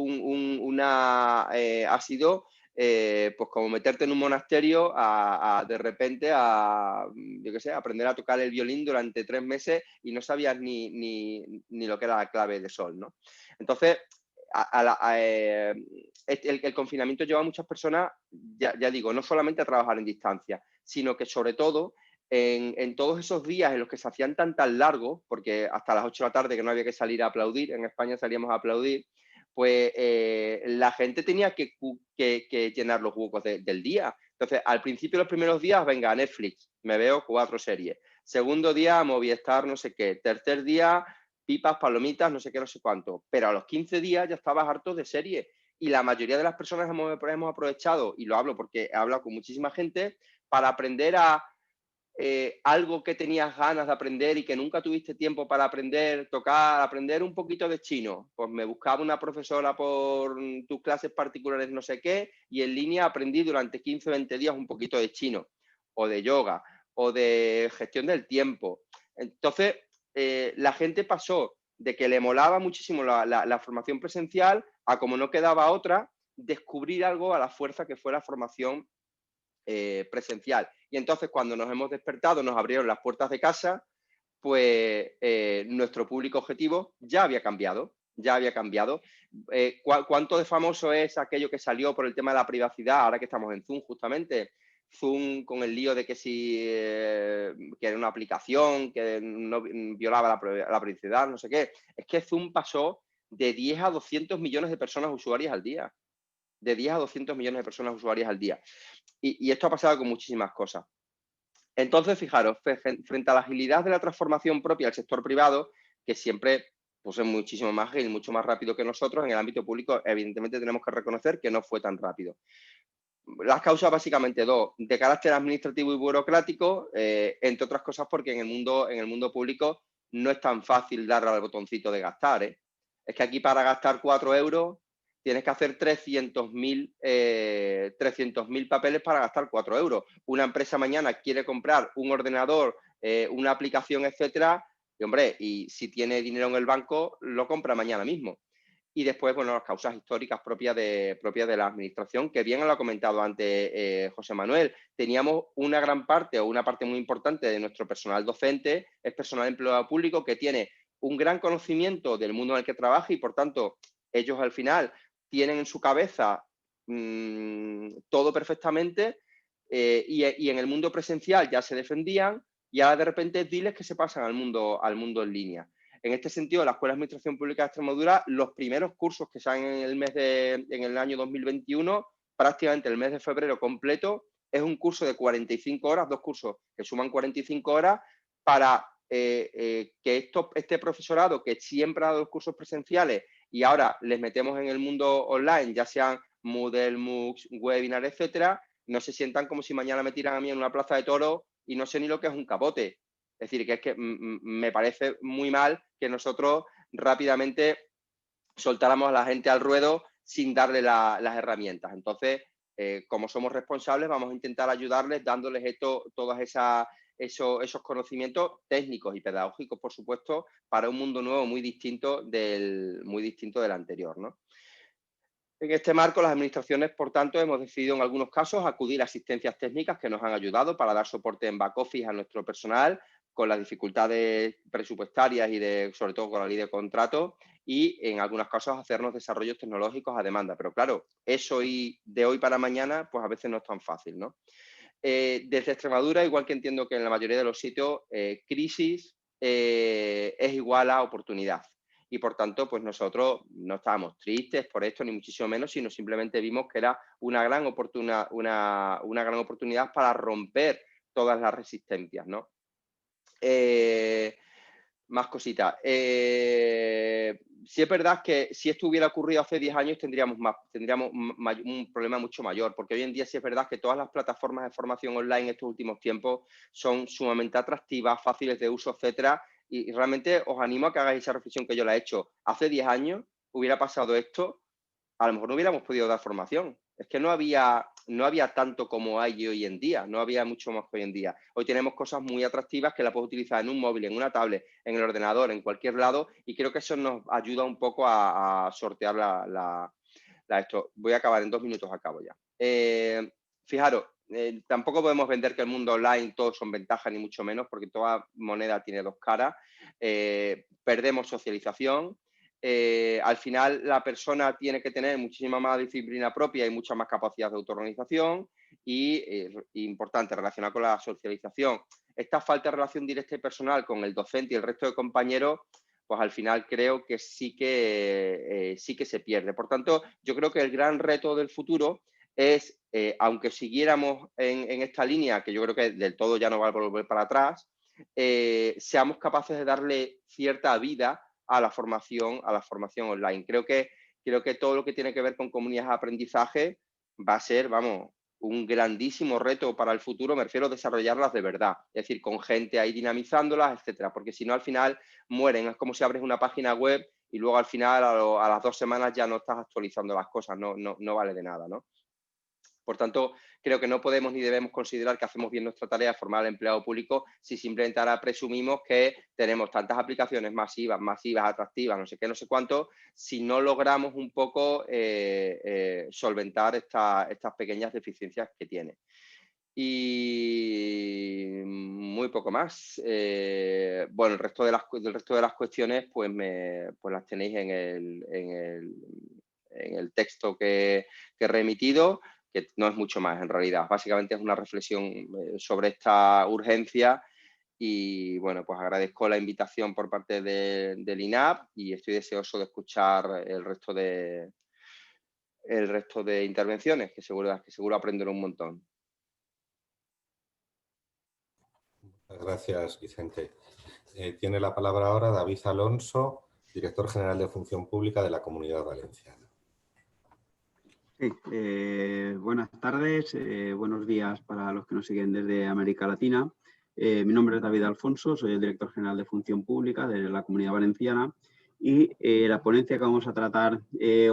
pues como meterte en un monasterio de repente yo qué sé, aprender a tocar el violín durante 3 meses y no sabías ni lo que era la clave de sol, ¿no? Entonces, el confinamiento lleva a muchas personas, ya digo, no solamente a trabajar en distancia, sino que sobre todo en todos esos días en los que se hacían tan largos, porque hasta las 8 de la tarde que no había que salir a aplaudir, en España salíamos a aplaudir, pues la gente tenía que llenar los huecos del día. Entonces, al principio, los primeros días, venga, Netflix, me veo 4 series. Segundo día, Movistar, no sé qué. Tercer día, pipas, palomitas, no sé qué, no sé cuánto. Pero a los 15 días ya estabas harto de serie. Y la mayoría de las personas hemos aprovechado, y lo hablo porque he hablado con muchísima gente, para aprender algo que tenías ganas de aprender y que nunca tuviste tiempo para aprender, aprender un poquito de chino. Pues me buscaba una profesora por tus clases particulares, no sé qué, y en línea aprendí durante 15 o 20 días un poquito de chino, o de yoga, o de gestión del tiempo. Entonces, la gente pasó de que le molaba muchísimo la formación presencial a, como no quedaba otra, descubrir algo a la fuerza que fue la formación presencial. Y entonces, cuando nos hemos despertado, nos abrieron las puertas de casa, pues nuestro público objetivo ya había cambiado. ¿Cuánto de famoso es aquello que salió por el tema de la privacidad, ahora que estamos en Zoom justamente? Zoom con el lío de que que era una aplicación que no violaba la privacidad, no sé qué. Es que Zoom pasó de 10 a 200 millones de personas usuarias al día. De 10 a 200 millones de personas usuarias al día. Y esto ha pasado con muchísimas cosas. Entonces, fijaros, frente a la agilidad de la transformación propia del sector privado, que siempre pues, es muchísimo más ágil, mucho más rápido que nosotros, en el ámbito público, evidentemente tenemos que reconocer que no fue tan rápido. Las causas básicamente dos, de carácter administrativo y burocrático, entre otras cosas porque en el mundo público no es tan fácil darle al botoncito de gastar. Es que aquí para gastar 4 euros tienes que hacer 300.000 papeles para gastar 4 euros. Una empresa mañana quiere comprar un ordenador, una aplicación, etcétera, y hombre, y si tiene dinero en el banco, lo compra mañana mismo. Y después, bueno, las causas históricas propias de la administración, que bien lo ha comentado antes José Manuel. Teníamos una gran parte o una parte muy importante de nuestro personal docente, es personal empleado público que tiene un gran conocimiento del mundo en el que trabaja y, por tanto, ellos al final tienen en su cabeza todo perfectamente y en el mundo presencial ya se defendían y ahora de repente diles que se pasan al mundo en línea. En este sentido, la Escuela de Administración Pública de Extremadura, los primeros cursos que salen en el año 2021, prácticamente el mes de febrero completo, es un curso de 45 horas, 2 cursos que suman 45 horas para que este profesorado que siempre ha dado los cursos presenciales y ahora les metemos en el mundo online, ya sean Moodle, MOOCs, webinar, etcétera, no se sientan como si mañana me tiran a mí en una plaza de toros y no sé ni lo que es un capote. Es decir, que es que me parece muy mal que nosotros rápidamente soltáramos a la gente al ruedo sin darle las herramientas. Entonces, como somos responsables, vamos a intentar ayudarles dándoles todos esos conocimientos técnicos y pedagógicos, por supuesto, para un mundo nuevo muy distinto del anterior, ¿no? En este marco, las administraciones, por tanto, hemos decidido en algunos casos acudir a asistencias técnicas que nos han ayudado para dar soporte en back office a nuestro personal con las dificultades presupuestarias y sobre todo con la ley de contrato, y en algunos casos hacernos desarrollos tecnológicos a demanda. Pero claro, eso de hoy para mañana, pues a veces no es tan fácil, ¿no? Desde Extremadura, igual que entiendo que en la mayoría de los sitios, crisis es igual a oportunidad. Y por tanto, pues nosotros no estábamos tristes por esto, ni muchísimo menos, sino simplemente vimos que era una gran oportunidad para romper todas las resistencias, ¿no? Más cositas. Sí es verdad que si esto hubiera ocurrido hace 10 años tendríamos un problema mucho mayor, porque hoy en día sí es verdad que todas las plataformas de formación online en estos últimos tiempos son sumamente atractivas, fáciles de uso, etcétera, y realmente os animo a que hagáis esa reflexión que yo la he hecho. Hace 10 años hubiera pasado esto, a lo mejor no hubiéramos podido dar formación. Es que no había tanto como hay hoy en día, no había mucho más que hoy en día. Hoy tenemos cosas muy atractivas que la puedes utilizar en un móvil, en una tablet, en el ordenador, en cualquier lado, y creo que eso nos ayuda un poco a sortear esto. Voy a acabar, en 2 minutos acabo ya. Fijaros, tampoco podemos vender que el mundo online todo son ventajas, ni mucho menos, porque toda moneda tiene dos caras. Perdemos socialización. Al final la persona tiene que tener muchísima más disciplina propia y mucha más capacidad de autoorganización y, importante, relacionada con la socialización. Esta falta de relación directa y personal con el docente y el resto de compañeros, pues al final creo que sí que se pierde. Por tanto, yo creo que el gran reto del futuro es, aunque siguiéramos en esta línea, que yo creo que del todo ya no va a volver para atrás, seamos capaces de darle cierta vida a la formación online. Creo que todo lo que tiene que ver con comunidades de aprendizaje va a ser, vamos, un grandísimo reto para el futuro. Me refiero a desarrollarlas de verdad, es decir, con gente ahí dinamizándolas, etcétera, porque si no al final mueren. Es como si abres una página web y luego al final a las 2 semanas ya no estás actualizando las cosas, no vale de nada, ¿no? Por tanto, creo que no podemos ni debemos considerar que hacemos bien nuestra tarea de formar al empleado público si simplemente ahora presumimos que tenemos tantas aplicaciones masivas, atractivas, no sé qué, no sé cuánto, si no logramos un poco solventar estas pequeñas deficiencias que tiene. Y muy poco más. Bueno, del resto de las cuestiones pues las tenéis en el texto que he remitido, que no es mucho más en realidad. Básicamente es una reflexión sobre esta urgencia y bueno, pues agradezco la invitación por parte del INAP y estoy deseoso de escuchar el resto de intervenciones, que seguro aprenderé un montón. Gracias, Vicente. Tiene la palabra ahora David Alonso, director general de Función Pública de la Comunidad Valenciana. Sí, buenas tardes, buenos días para los que nos siguen desde América Latina. Mi nombre es David Alfonso, soy el director general de Función Pública de la Comunidad Valenciana y la ponencia que vamos a tratar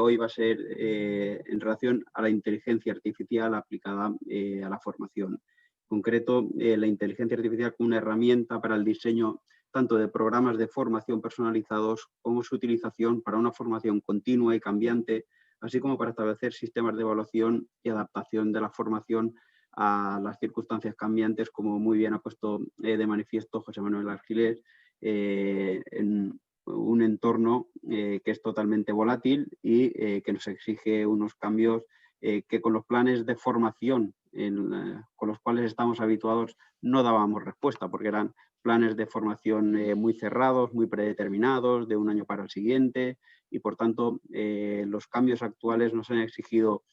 hoy va a ser en relación a la inteligencia artificial aplicada a la formación. En concreto, la inteligencia artificial como una herramienta para el diseño tanto de programas de formación personalizados como su utilización para una formación continua y cambiante, así como para establecer sistemas de evaluación y adaptación de la formación a las circunstancias cambiantes, como muy bien ha puesto de manifiesto José Manuel Argilés, en un entorno que es totalmente volátil y que nos exige unos cambios que con los planes de formación con los cuales estamos habituados no dábamos respuesta, porque eran planes de formación muy cerrados, muy predeterminados, de un año para el siguiente, y por tanto los cambios actuales nos han exigido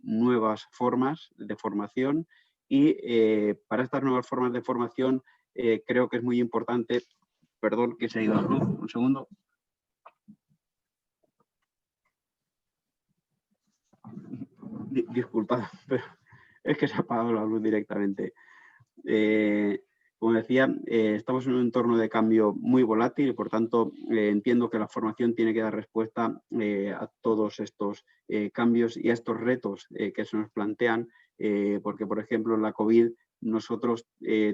nuevas formas de formación y para estas nuevas formas de formación creo que es muy importante, perdón que se ha ido la luz, un segundo. Disculpad, pero es que se ha apagado la luz directamente. Como decía, estamos en un entorno de cambio muy volátil y por tanto entiendo que la formación tiene que dar respuesta a todos estos cambios y a estos retos que se nos plantean, porque por ejemplo en la COVID nosotros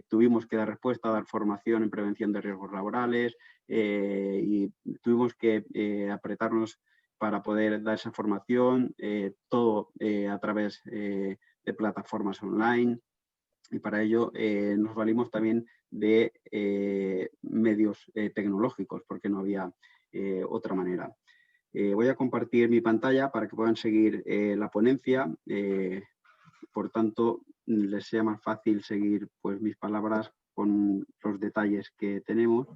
tuvimos que dar respuesta, dar formación en prevención de riesgos laborales y tuvimos que apretarnos para poder dar esa formación, todo a través de plataformas online, y para ello nos valimos también de medios tecnológicos, porque no había otra manera. Voy a compartir mi pantalla para que puedan seguir la ponencia. Por tanto, les sea más fácil seguir pues, mis palabras con los detalles que tenemos.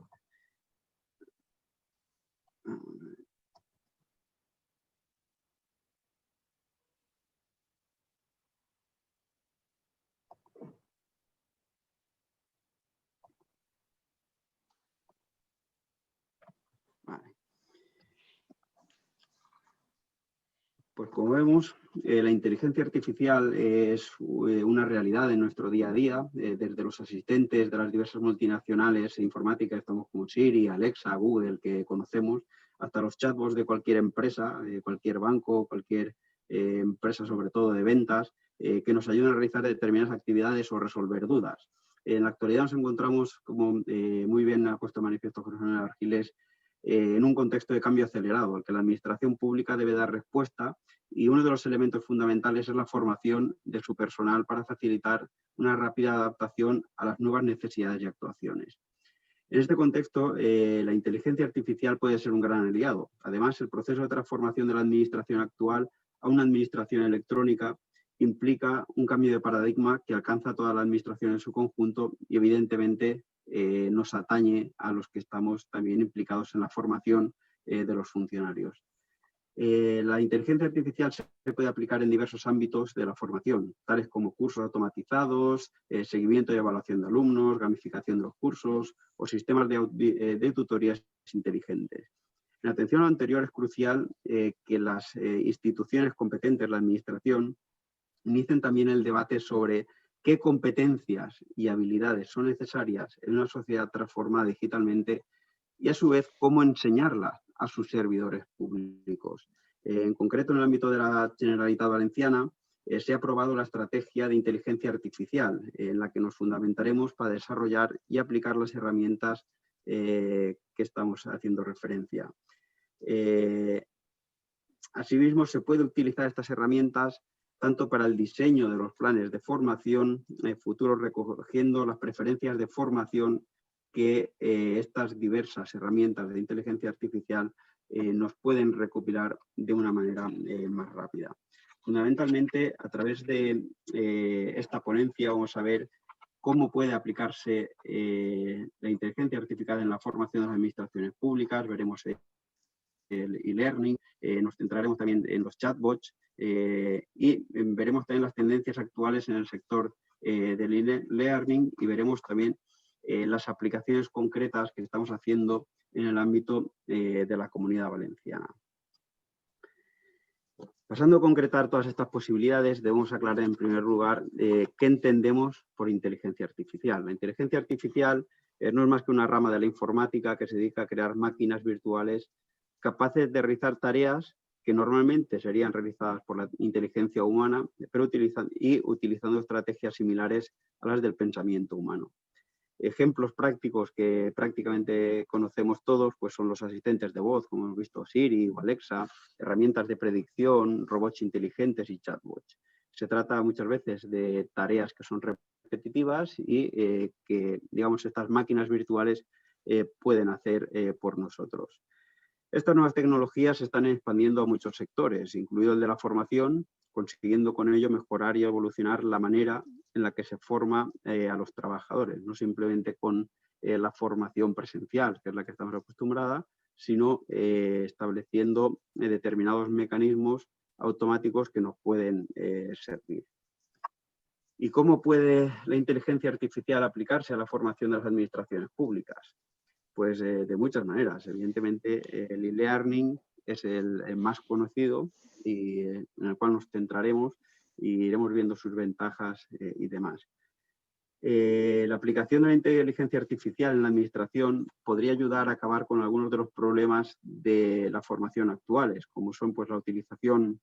Vale. Pues como vemos, la inteligencia artificial es una realidad en nuestro día a día, desde los asistentes de las diversas multinacionales informáticas, estamos como Siri, Alexa, Google, que conocemos, hasta los chatbots de cualquier empresa, cualquier banco, cualquier empresa, sobre todo de ventas, que nos ayudan a realizar determinadas actividades o resolver dudas. En la actualidad nos encontramos, como muy bien ha puesto de manifiesto José Manuel Argiles, en un contexto de cambio acelerado, al que la administración pública debe dar respuesta, y uno de los elementos fundamentales es la formación de su personal para facilitar una rápida adaptación a las nuevas necesidades y actuaciones. En este contexto, la inteligencia artificial puede ser un gran aliado. Además, el proceso de transformación de la administración actual a una administración electrónica implica un cambio de paradigma que alcanza a toda la administración en su conjunto y, evidentemente, nos atañe a los que estamos también implicados en la formación de los funcionarios. La inteligencia artificial se puede aplicar en diversos ámbitos de la formación, tales como cursos automatizados, seguimiento y evaluación de alumnos, gamificación de los cursos o sistemas de tutorías inteligentes. En atención a lo anterior, es crucial que las instituciones competentes, la administración, inicien también el debate sobre qué competencias y habilidades son necesarias en una sociedad transformada digitalmente y, a su vez, cómo enseñarlas a sus servidores públicos. En concreto, en el ámbito de la Generalitat Valenciana, se ha aprobado la estrategia de inteligencia artificial, en la que nos fundamentaremos para desarrollar y aplicar las herramientas que estamos haciendo referencia. Asimismo, se puede utilizar estas herramientas tanto para el diseño de los planes de formación futuros, recogiendo las preferencias de formación que estas diversas herramientas de inteligencia artificial nos pueden recopilar de una manera más rápida. Fundamentalmente, a través de esta ponencia vamos a ver cómo puede aplicarse la inteligencia artificial en la formación de las administraciones públicas. Veremos el e-learning, nos centraremos también en los chatbots y veremos también las tendencias actuales en el sector del e-learning, y veremos también las aplicaciones concretas que estamos haciendo en el ámbito de la Comunidad Valenciana. Pasando a concretar todas estas posibilidades, debemos aclarar en primer lugar qué entendemos por inteligencia artificial. La inteligencia artificial no es más que una rama de la informática que se dedica a crear máquinas virtuales capaces de realizar tareas que normalmente serían realizadas por la inteligencia humana, pero utilizando estrategias similares a las del pensamiento humano. Ejemplos prácticos que prácticamente conocemos todos pues son los asistentes de voz, como hemos visto Siri o Alexa, herramientas de predicción, robots inteligentes y chatbots. Se trata muchas veces de tareas que son repetitivas y que, digamos, estas máquinas virtuales pueden hacer por nosotros. Estas nuevas tecnologías se están expandiendo a muchos sectores, incluido el de la formación, consiguiendo con ello mejorar y evolucionar la manera en la que se forma a los trabajadores, no simplemente con la formación presencial, que es la que estamos acostumbrados, sino estableciendo determinados mecanismos automáticos que nos pueden servir. ¿Y cómo puede la inteligencia artificial aplicarse a la formación de las administraciones públicas? Pues de muchas maneras. Evidentemente, el e-learning es el más conocido y en el cual nos centraremos y iremos viendo sus ventajas y demás. La aplicación de la inteligencia artificial en la administración podría ayudar a acabar con algunos de los problemas de la formación actuales, como son pues, la utilización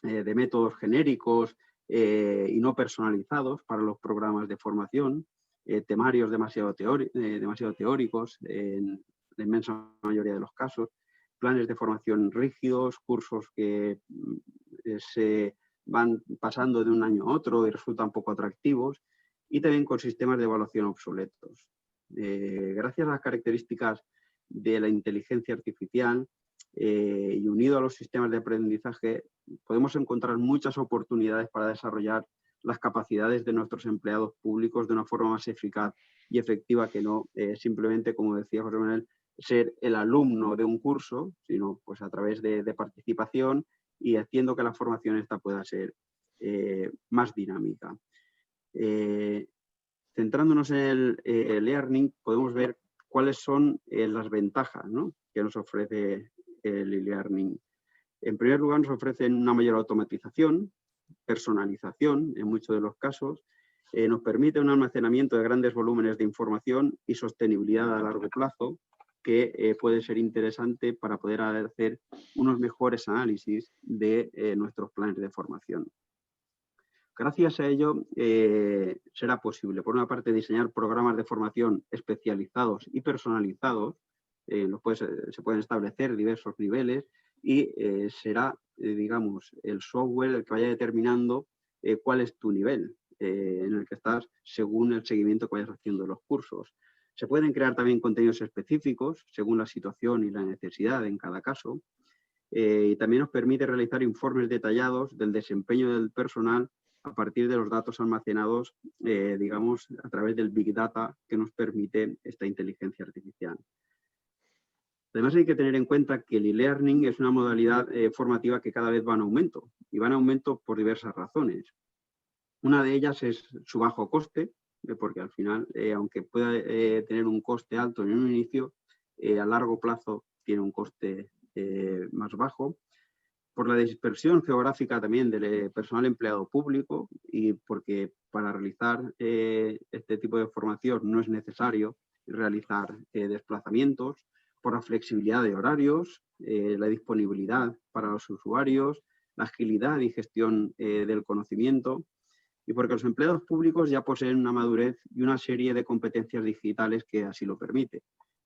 de métodos genéricos y no personalizados para los programas de formación, temarios demasiado teóricos en la inmensa mayoría de los casos, planes de formación rígidos, cursos que se van pasando de un año a otro y resultan poco atractivos, y también con sistemas de evaluación obsoletos. Gracias a las características de la inteligencia artificial y unido a los sistemas de aprendizaje, podemos encontrar muchas oportunidades para desarrollar las capacidades de nuestros empleados públicos de una forma más eficaz y efectiva que no simplemente, como decía José Manuel, ser el alumno de un curso, sino pues a través de participación y haciendo que la formación esta pueda ser más dinámica. Centrándonos en el e-learning, podemos ver cuáles son las ventajas, ¿no?, que nos ofrece el e-learning. En primer lugar, nos ofrecen una mayor automatización, personalización en muchos de los casos, nos permite un almacenamiento de grandes volúmenes de información y sostenibilidad a largo plazo, que puede ser interesante para poder hacer unos mejores análisis de nuestros planes de formación. Gracias a ello será posible, por una parte, diseñar programas de formación especializados y personalizados. Se pueden establecer diversos niveles y será, digamos, el software el que vaya determinando cuál es tu nivel en el que estás según el seguimiento que vayas haciendo de los cursos. Se pueden crear también contenidos específicos según la situación y la necesidad en cada caso. Y también nos permite realizar informes detallados del desempeño del personal a partir de los datos almacenados, digamos, a través del Big Data que nos permite esta inteligencia artificial. Además, hay que tener en cuenta que el e-learning es una modalidad formativa que cada vez va en aumento, y va en aumento por diversas razones. Una de ellas es su bajo coste, porque al final, aunque pueda tener un coste alto en un inicio, a largo plazo tiene un coste más bajo. Por la dispersión geográfica también del personal empleado público, y porque para realizar este tipo de formación no es necesario realizar desplazamientos, por la flexibilidad de horarios, la disponibilidad para los usuarios, la agilidad y gestión del conocimiento, y porque los empleados públicos ya poseen una madurez y una serie de competencias digitales que así lo permite.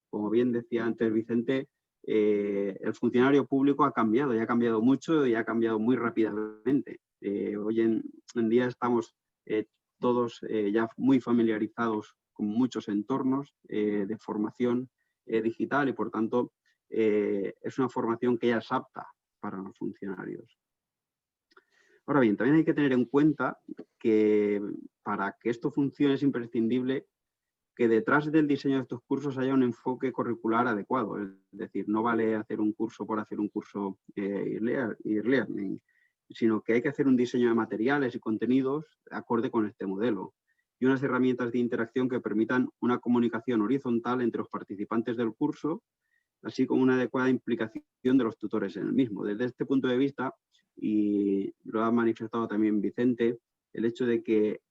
Como bien decía antes Vicente, el funcionario público ha cambiado, y ha cambiado mucho y ha cambiado muy rápidamente. Hoy en día estamos todos ya muy familiarizados con muchos entornos de formación digital, y por tanto es una formación que ya es apta para los funcionarios. Ahora bien, también hay que tener en cuenta que para que esto funcione es imprescindible que detrás del diseño de estos cursos haya un enfoque curricular adecuado. Es decir, no vale hacer un curso por hacer un curso e-learning, sino que hay que hacer un diseño de materiales y contenidos acorde con este modelo, y unas herramientas de interacción que permitan una comunicación horizontal entre los participantes del curso, así como una adecuada implicación de los tutores en el mismo. Desde este punto de vista, y lo ha manifestado también Vicente, el hecho de que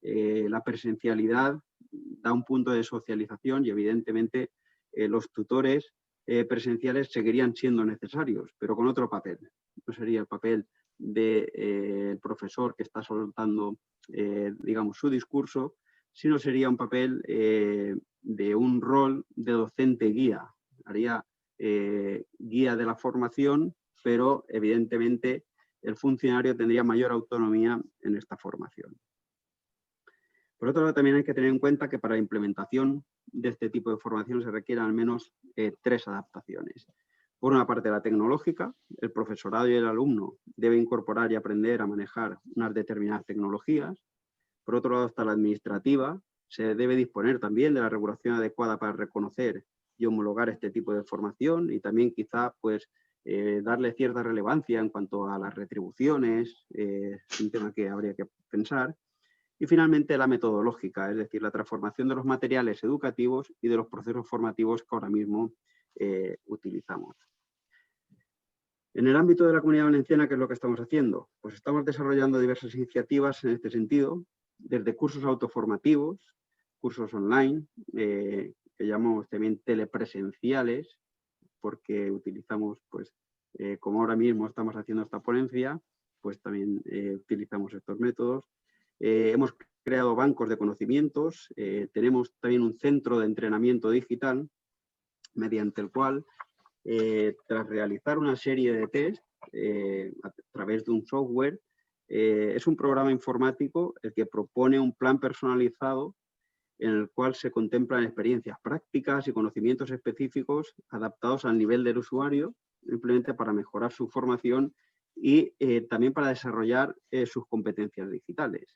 la presencialidad da un punto de socialización, y evidentemente los tutores presenciales seguirían siendo necesarios, pero con otro papel. No sería el papel del profesor que está soltando, digamos, su discurso, sino sería un papel de un rol de docente guía. Haría guía de la formación, pero evidentemente el funcionario tendría mayor autonomía en esta formación. Por otro lado, también hay que tener en cuenta que para la implementación de este tipo de formación se requieren al menos 3 adaptaciones. Por una parte, la tecnológica. El profesorado y el alumno deben incorporar y aprender a manejar unas determinadas tecnologías. Por otro lado, está la administrativa. Se debe disponer también de la regulación adecuada para reconocer y homologar este tipo de formación, y también quizá pues, darle cierta relevancia en cuanto a las retribuciones, es un tema que habría que pensar. Y finalmente la metodológica, es decir, la transformación de los materiales educativos y de los procesos formativos que ahora mismo utilizamos. En el ámbito de la Comunidad Valenciana, ¿qué es lo que estamos haciendo? Pues estamos desarrollando diversas iniciativas en este sentido, desde cursos autoformativos, cursos online, que llamamos también telepresenciales, porque utilizamos, pues, como ahora mismo estamos haciendo esta ponencia, pues también utilizamos estos métodos. Hemos creado bancos de conocimientos, tenemos también un centro de entrenamiento digital, mediante el cual tras realizar una serie de test a través de un software, es un programa informático el que propone un plan personalizado en el cual se contemplan experiencias prácticas y conocimientos específicos adaptados al nivel del usuario, simplemente para mejorar su formación y también para desarrollar sus competencias digitales.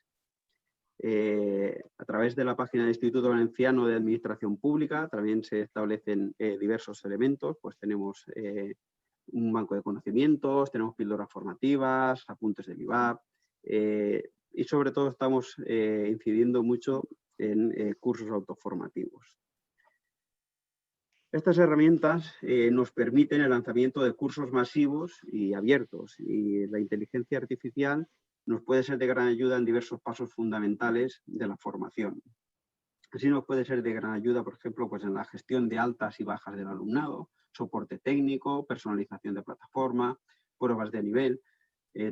A través de la página del Instituto Valenciano de Administración Pública también se establecen diversos elementos, pues tenemos un banco de conocimientos, tenemos píldoras formativas, apuntes del IVAP y sobre todo estamos incidiendo mucho en cursos autoformativos. Estas herramientas nos permiten el lanzamiento de cursos masivos y abiertos, y la inteligencia artificial nos puede ser de gran ayuda en diversos pasos fundamentales de la formación. Así nos puede ser de gran ayuda, por ejemplo, pues en la gestión de altas y bajas del alumnado, soporte técnico, personalización de plataforma, pruebas de nivel.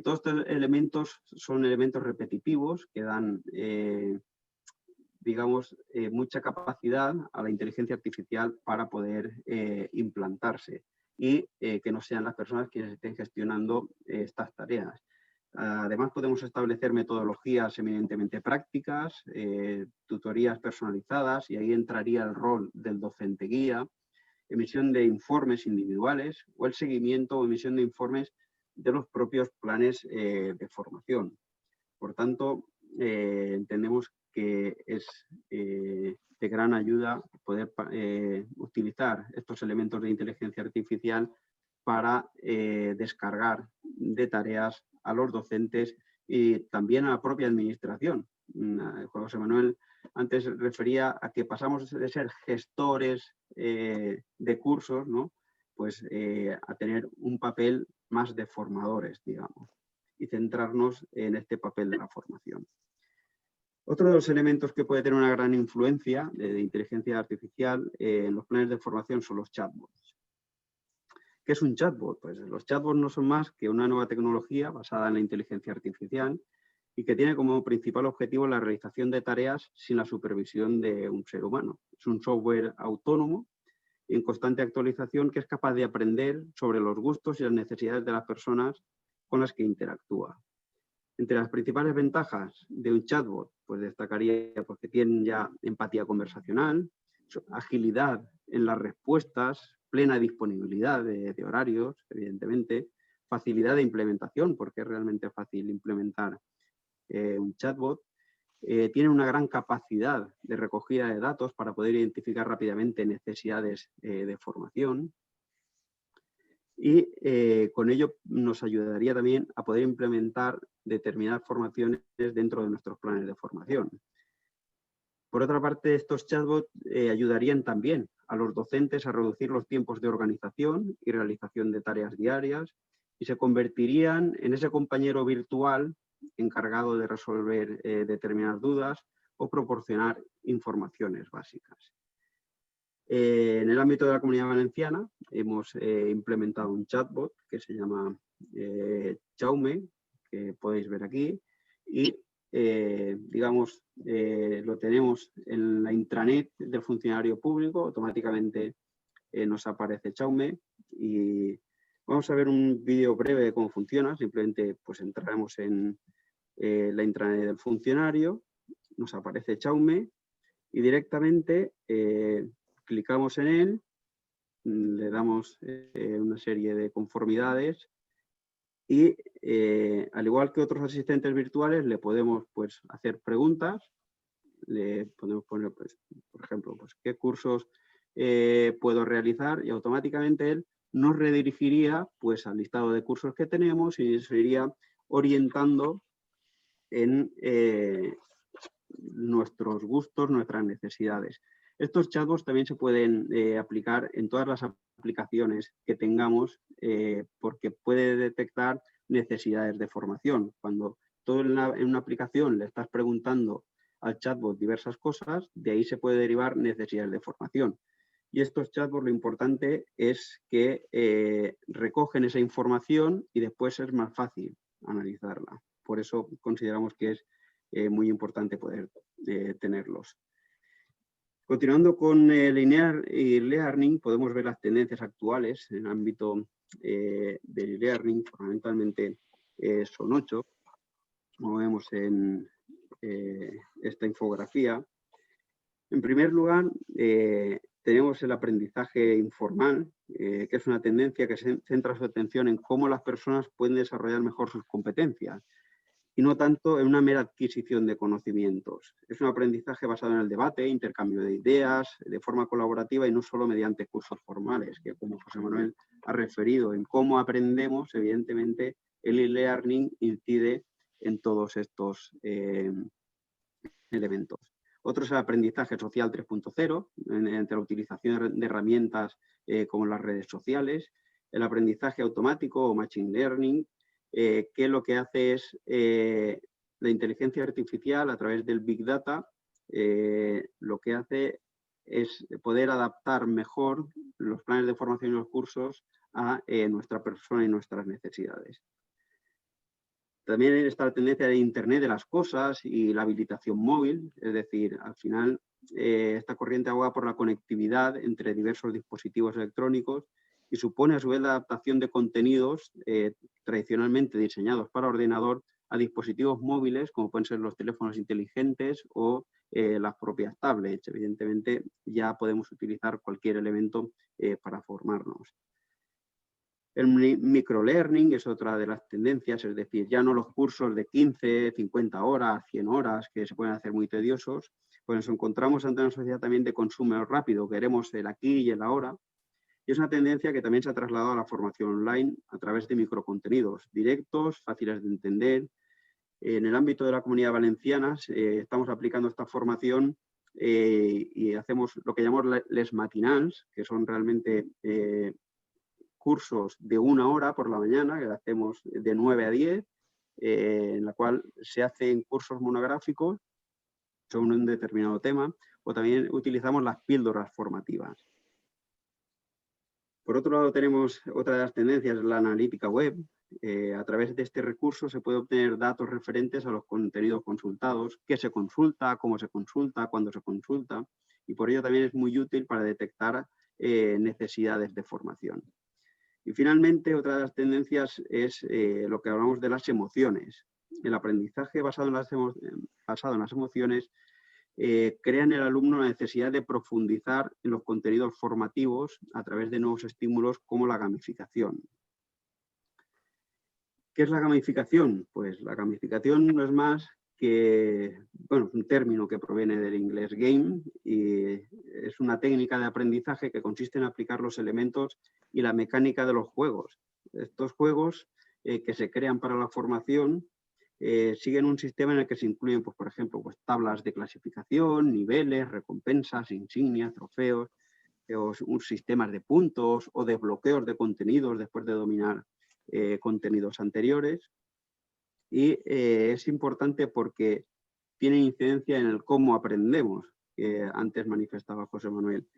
Todos estos elementos son elementos repetitivos que dan, digamos, mucha capacidad a la inteligencia artificial para poder implantarse y que no sean las personas quienes estén gestionando estas tareas. Además, podemos establecer metodologías eminentemente prácticas, tutorías personalizadas, y ahí entraría el rol del docente guía, emisión de informes individuales o el seguimiento o emisión de informes de los propios planes de formación. Por tanto, entendemos que es de gran ayuda poder utilizar estos elementos de inteligencia artificial para descargar de tareas a los docentes y también a la propia administración. José Manuel antes refería a que pasamos de ser gestores de cursos, ¿no? Pues a tener un papel más de formadores, digamos, y centrarnos en este papel de la formación. Otro de los elementos que puede tener una gran influencia de inteligencia artificial en los planes de formación son los chatbots. ¿Qué es un chatbot? Pues los chatbots no son más que una nueva tecnología basada en la inteligencia artificial y que tiene como principal objetivo la realización de tareas sin la supervisión de un ser humano. Es un software autónomo en constante actualización que es capaz de aprender sobre los gustos y las necesidades de las personas con las que interactúa. Entre las principales ventajas de un chatbot, pues destacaría porque tienen ya empatía conversacional, agilidad en las respuestas, plena disponibilidad de horarios, evidentemente, facilidad de implementación, porque es realmente fácil implementar un chatbot, tiene una gran capacidad de recogida de datos para poder identificar rápidamente necesidades de formación, y con ello nos ayudaría también a poder implementar determinadas formaciones dentro de nuestros planes de formación. Por otra parte, estos chatbots ayudarían también a los docentes a reducir los tiempos de organización y realización de tareas diarias y se convertirían en ese compañero virtual encargado de resolver determinadas dudas o proporcionar informaciones básicas. En el ámbito de la Comunidad Valenciana hemos implementado un chatbot que se llama Chaume, que podéis ver aquí, y digamos, lo tenemos en la intranet del funcionario público, automáticamente nos aparece Chaume y vamos a ver un vídeo breve de cómo funciona. Simplemente pues entraremos en la intranet del funcionario, nos aparece Chaume y directamente clicamos en él, le damos una serie de conformidades y al igual que otros asistentes virtuales le podemos pues hacer preguntas, le podemos poner pues, por ejemplo, pues, qué cursos puedo realizar y automáticamente él nos redirigiría pues al listado de cursos que tenemos y se iría orientando en nuestros gustos, nuestras necesidades. Estos chatbots también se pueden aplicar en todas las aplicaciones que tengamos porque puede detectar necesidades de formación. Cuando tú en una aplicación le estás preguntando al chatbot diversas cosas, de ahí se puede derivar necesidades de formación. Y estos chatbots lo importante es que recogen esa información y después es más fácil analizarla. Por eso consideramos que es muy importante poder tenerlos. Continuando con el e-learning, podemos ver las tendencias actuales en el ámbito del e-learning. Fundamentalmente son 8, como vemos en esta infografía. En primer lugar, tenemos el aprendizaje informal, que es una tendencia que centra su atención en cómo las personas pueden desarrollar mejor sus competencias y no tanto en una mera adquisición de conocimientos. Es un aprendizaje basado en el debate, intercambio de ideas, de forma colaborativa y no solo mediante cursos formales, que como José Manuel ha referido en cómo aprendemos, evidentemente el e-learning incide en todos estos elementos. Otro es el aprendizaje social 3.0, entre la utilización de herramientas como las redes sociales, el aprendizaje automático o machine learning, que lo que hace es la inteligencia artificial a través del Big Data, lo que hace es poder adaptar mejor los planes de formación y los cursos a nuestra persona y nuestras necesidades. También está la tendencia de Internet de las cosas y la habilitación móvil, es decir, al final esta corriente aboga por la conectividad entre diversos dispositivos electrónicos y supone a su vez la adaptación de contenidos tradicionalmente diseñados para ordenador a dispositivos móviles, como pueden ser los teléfonos inteligentes o las propias tablets. Evidentemente ya podemos utilizar cualquier elemento para formarnos. El microlearning es otra de las tendencias, es decir, ya no los cursos de 15, 50 horas, 100 horas, que se pueden hacer muy tediosos, pues nos encontramos ante una sociedad también de consumo rápido, queremos el aquí y el ahora, y es una tendencia que también se ha trasladado a la formación online a través de microcontenidos directos, fáciles de entender. En el ámbito de la Comunidad Valenciana estamos aplicando esta formación y hacemos lo que llamamos les matinals, que son realmente cursos de 1 hora por la mañana, que hacemos de 9 a 10, en la cual se hacen cursos monográficos sobre un determinado tema, o también utilizamos las píldoras formativas. Por otro lado, tenemos otra de las tendencias, la analítica web. A través de este recurso se puede obtener datos referentes a los contenidos consultados, qué se consulta, cómo se consulta, cuándo se consulta, y por ello también es muy útil para detectar necesidades de formación. Y finalmente, otra de las tendencias es lo que hablamos de las emociones. El aprendizaje basado en las emociones crea en el alumno la necesidad de profundizar en los contenidos formativos a través de nuevos estímulos como la gamificación. ¿Qué es la gamificación? Pues la gamificación no es más que, bueno, un término que proviene del inglés game y es una técnica de aprendizaje que consiste en aplicar los elementos y la mecánica de los juegos. Estos juegos que se crean para la formación siguen un sistema en el que se incluyen, pues, por ejemplo, pues, tablas de clasificación, niveles, recompensas, insignias, trofeos, sistemas de puntos o de bloqueos de contenidos después de dominar contenidos anteriores. Y es importante porque tiene incidencia en el cómo aprendemos, que antes manifestaba José Manuel.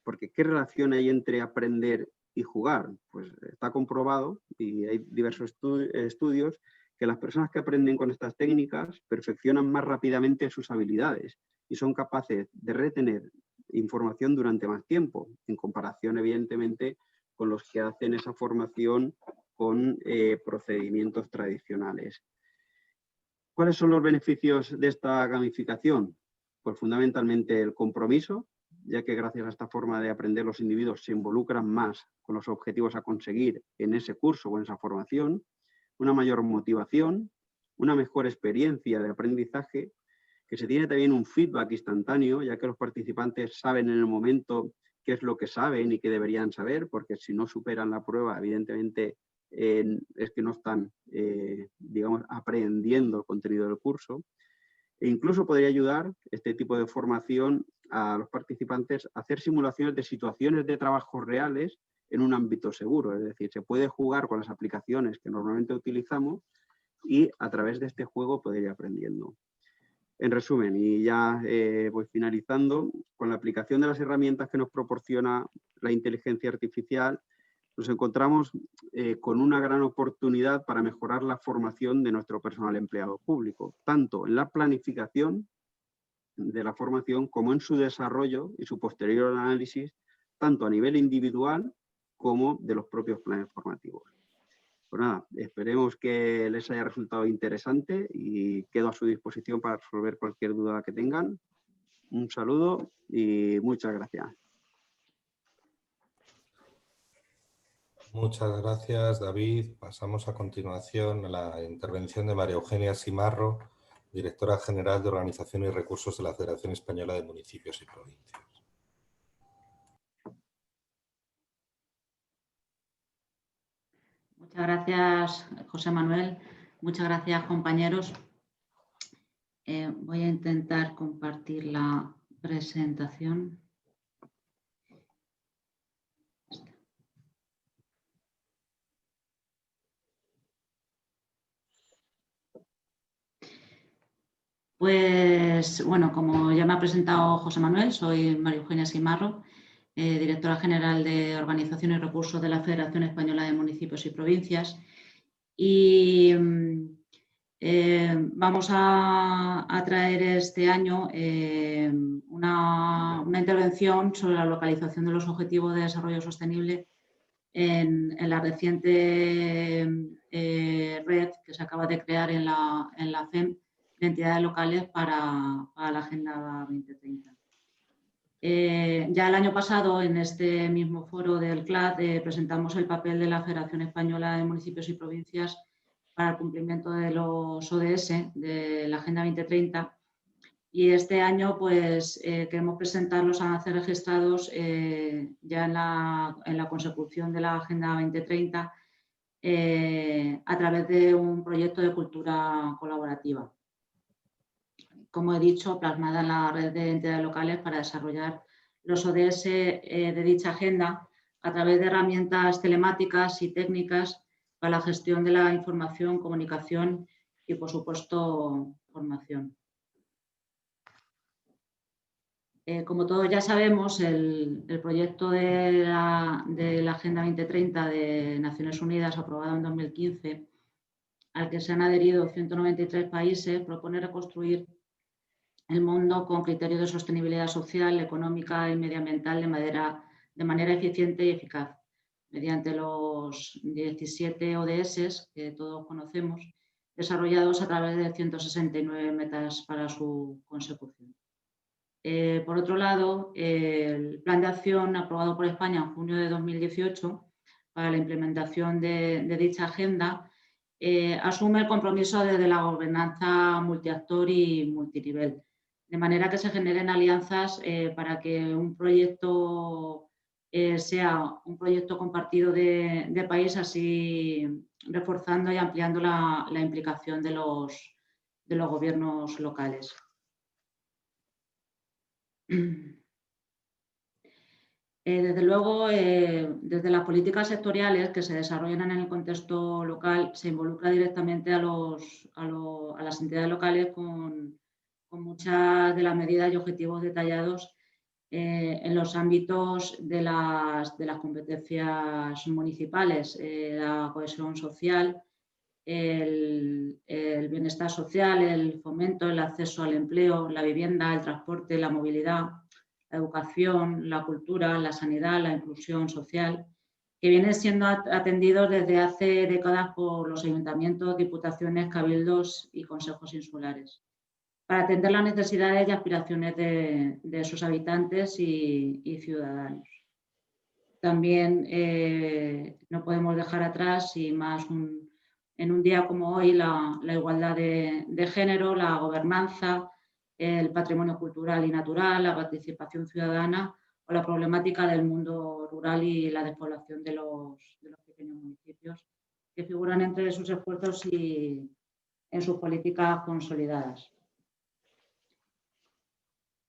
Porque ¿qué relación hay entre aprender y jugar? Pues está comprobado, y hay diversos estudios, que las personas que aprenden con estas técnicas perfeccionan más rápidamente sus habilidades y son capaces de retener información durante más tiempo, en comparación, evidentemente, con los que hacen esa formación con procedimientos tradicionales. ¿Cuáles son los beneficios de esta gamificación? Pues fundamentalmente el compromiso, ya que gracias a esta forma de aprender los individuos se involucran más con los objetivos a conseguir en ese curso o en esa formación, una mayor motivación, una mejor experiencia de aprendizaje, que se tiene también un feedback instantáneo, ya que los participantes saben en el momento qué es lo que saben y qué deberían saber, porque si no superan la prueba, evidentemente es que no están, digamos, aprendiendo el contenido del curso. E incluso podría ayudar este tipo de formación a los participantes a hacer simulaciones de situaciones de trabajo reales en un ámbito seguro. Es decir, se puede jugar con las aplicaciones que normalmente utilizamos y a través de este juego poder ir aprendiendo. En resumen, y ya voy finalizando, con la aplicación de las herramientas que nos proporciona la inteligencia artificial, nos encontramos con una gran oportunidad para mejorar la formación de nuestro personal empleado público, tanto en la planificación de la formación como en su desarrollo y su posterior análisis, tanto a nivel individual como de los propios planes formativos. Pues nada, esperemos que les haya resultado interesante y quedo a su disposición para resolver cualquier duda que tengan. Un saludo y muchas gracias. Muchas gracias, David. Pasamos a continuación a la intervención de María Eugenia Simarro, directora general de Organización y Recursos de la Federación Española de Municipios y Provincias. Muchas gracias, José Manuel. Muchas gracias, compañeros. Voy a intentar compartir la presentación. Pues bueno, como ya me ha presentado José Manuel, soy María Eugenia Simarro, directora general de Organización y Recursos de la Federación Española de Municipios y Provincias. Y vamos a traer este año una intervención sobre la localización de los Objetivos de Desarrollo Sostenible en la reciente red que se acaba de crear en la FEM de entidades locales para la Agenda 2030. Ya el año pasado, en este mismo foro del CLAD, presentamos el papel de la Federación Española de Municipios y Provincias para el cumplimiento de los ODS de la Agenda 2030. Y este año pues, queremos presentar los avances registrados ya en la consecución de la Agenda 2030 a través de un proyecto de cultura colaborativa. Como he dicho, plasmada en la red de entidades locales para desarrollar los ODS de dicha agenda a través de herramientas telemáticas y técnicas para la gestión de la información, comunicación y, por supuesto, formación. Como todos ya sabemos, el proyecto de la Agenda 2030 de Naciones Unidas, aprobado en 2015, al que se han adherido 193 países, propone reconstruir el mundo con criterios de sostenibilidad social, económica y medioambiental de manera eficiente y eficaz, mediante los 17 ODS que todos conocemos, desarrollados a través de 169 metas para su consecución. Por otro lado, el Plan de Acción aprobado por España en junio de 2018 para la implementación de dicha agenda asume el compromiso desde la gobernanza multiactor y multinivel, de manera que se generen alianzas para que un proyecto sea un proyecto compartido de país, así reforzando y ampliando la implicación de los gobiernos locales. Desde luego, desde las políticas sectoriales que se desarrollan en el contexto local, se involucra directamente a las entidades locales con muchas de las medidas y objetivos detallados en los ámbitos de las competencias municipales, la cohesión social, el bienestar social, el fomento, el acceso al empleo, la vivienda, el transporte, la movilidad, la educación, la cultura, la sanidad, la inclusión social, que vienen siendo atendidos desde hace décadas por los ayuntamientos, diputaciones, cabildos y consejos insulares, para atender las necesidades y aspiraciones de sus habitantes y ciudadanos. También no podemos dejar atrás, y más en un día como hoy, la igualdad de género, la gobernanza, el patrimonio cultural y natural, la participación ciudadana o la problemática del mundo rural y la despoblación de los pequeños municipios, que figuran entre sus esfuerzos y en sus políticas consolidadas.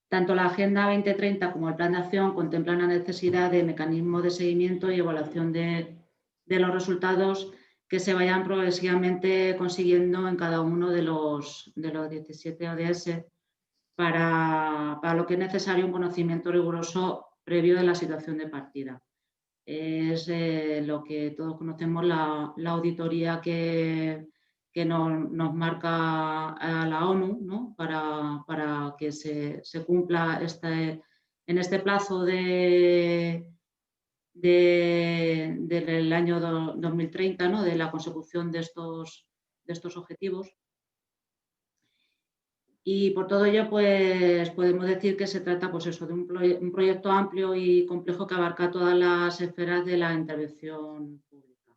Tanto la Agenda 2030 como el Plan de Acción contemplan la necesidad de mecanismos de seguimiento y evaluación de los resultados que se vayan progresivamente consiguiendo en cada uno de los 17 ODS para lo que es necesario un conocimiento riguroso previo de la situación de partida. Es lo que todos conocemos, la auditoría que que nos marca a la ONU, ¿no? para que se cumpla en este plazo del año 2030, ¿no? De la consecución de estos objetivos. Y por todo ello, pues podemos decir que se trata, pues eso, de un proyecto amplio y complejo que abarca todas las esferas de la intervención pública.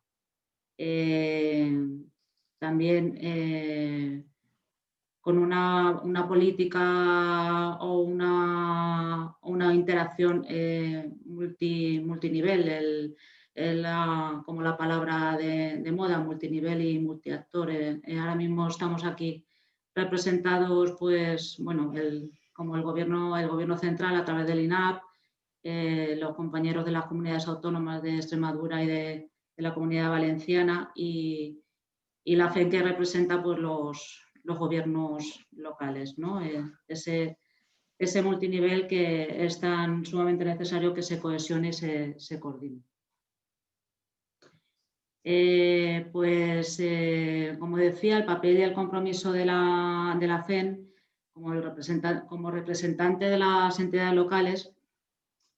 También con una política o una interacción multinivel, como la palabra de moda, multinivel y multiactores. Ahora mismo estamos aquí representados, pues, bueno, como el gobierno central a través del INAP, los compañeros de las comunidades autónomas de Extremadura y de la Comunidad Valenciana y la FEN, que representa, pues, los gobiernos locales, ¿no? Ese multinivel que es tan sumamente necesario que se cohesione y se coordine. Como decía, el papel y el compromiso de la FEN como representante de las entidades locales,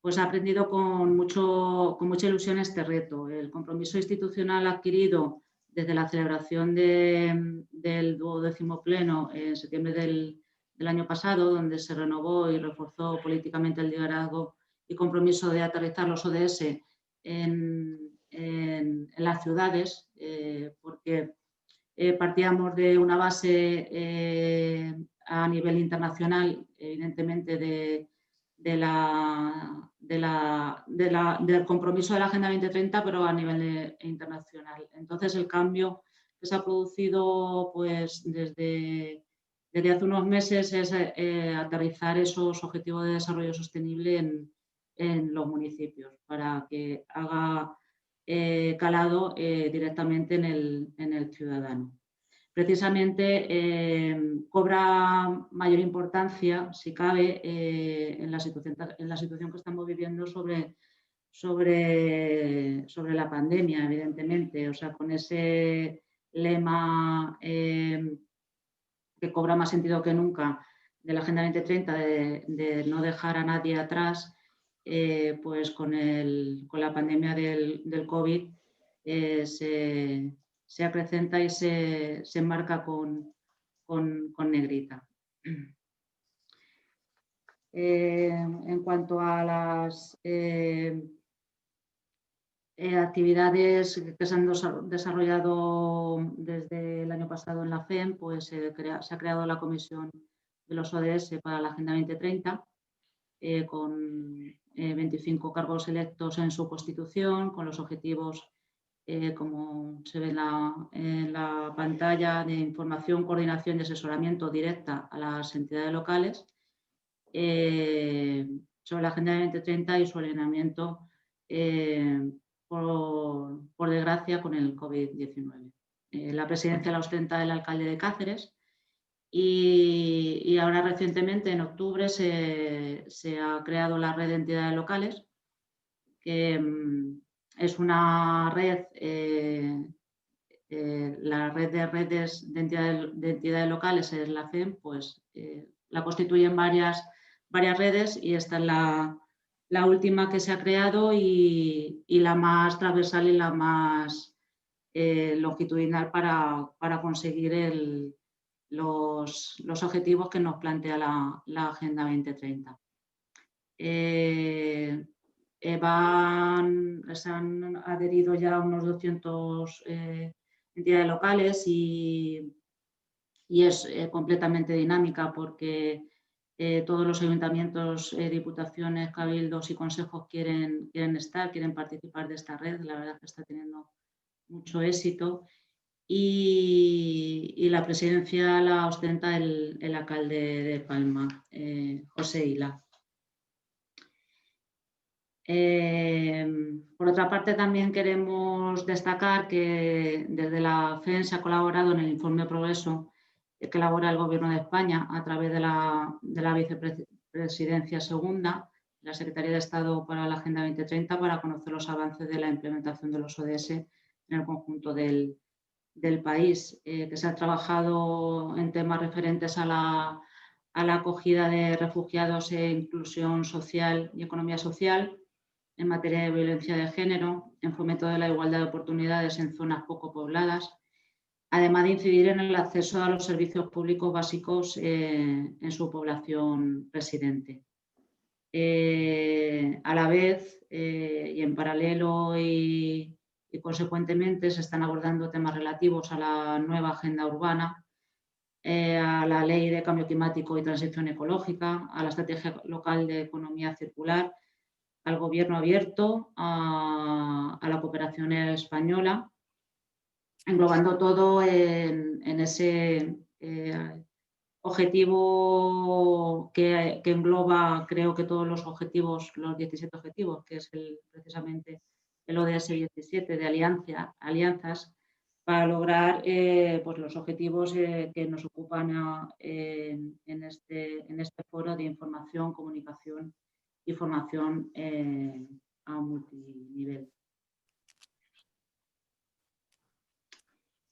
pues ha aprendido con mucha ilusión este reto. El compromiso institucional adquirido desde la celebración del 12º Pleno en septiembre del año pasado, donde se renovó y reforzó políticamente el liderazgo y compromiso de aterrizar los ODS en las ciudades, porque partíamos de una base a nivel internacional, evidentemente, del compromiso de la Agenda 2030, pero a nivel internacional. Entonces, el cambio que se ha producido, pues, desde hace unos meses es aterrizar esos objetivos de desarrollo sostenible en los municipios para que haga calado directamente en el ciudadano. Precisamente cobra mayor importancia, si cabe, en la situación que estamos viviendo sobre la pandemia, evidentemente. O sea, con ese lema que cobra más sentido que nunca de la Agenda 2030, de no dejar a nadie atrás, pues con la pandemia del COVID se acrecenta y se enmarca con negrita. En cuanto a las actividades que se han desarrollado desde el año pasado en la FEM, pues se ha creado la Comisión de los ODS para la Agenda 2030, con 25 cargos electos en su constitución, con los objetivos, como se ve en la pantalla, de información, coordinación y asesoramiento directa a las entidades locales sobre la Agenda 2030 y su alineamiento, por desgracia, con el COVID-19. La presidencia la ostenta el alcalde de Cáceres y ahora recientemente, en octubre, se ha creado la red de entidades locales, que es una red, la red de redes de entidades locales es la FEM, pues la constituyen varias redes, y esta es la última que se ha creado y la más transversal y la más longitudinal para conseguir los objetivos que nos plantea la Agenda 2030. Se han adherido ya unos 200 entidades locales y es completamente dinámica, porque todos los ayuntamientos, diputaciones, cabildos y consejos quieren participar de esta red. La verdad que está teniendo mucho éxito y la presidencia la ostenta el alcalde de Palma, José Ila. Por otra parte, también queremos destacar que desde la FEN se ha colaborado en el informe Progreso que elabora el Gobierno de España a través de la Vicepresidencia Segunda, la Secretaría de Estado para la Agenda 2030, para conocer los avances de la implementación de los ODS en el conjunto del del país, que se ha trabajado en temas referentes a la acogida de refugiados e inclusión social y economía social, en materia de violencia de género, en fomento de la igualdad de oportunidades en zonas poco pobladas, además de incidir en el acceso a los servicios públicos básicos en su población residente. A la vez y en paralelo y consecuentemente se están abordando temas relativos a la nueva agenda urbana, a la ley de cambio climático y transición ecológica, a la estrategia local de economía circular, al gobierno abierto, a la cooperación española, englobando todo en ese objetivo que engloba, creo que todos los objetivos, los 17 objetivos, que es precisamente el ODS 17 de alianzas, para lograr pues los objetivos que nos ocupan en este foro de información, comunicación y formación a multinivel.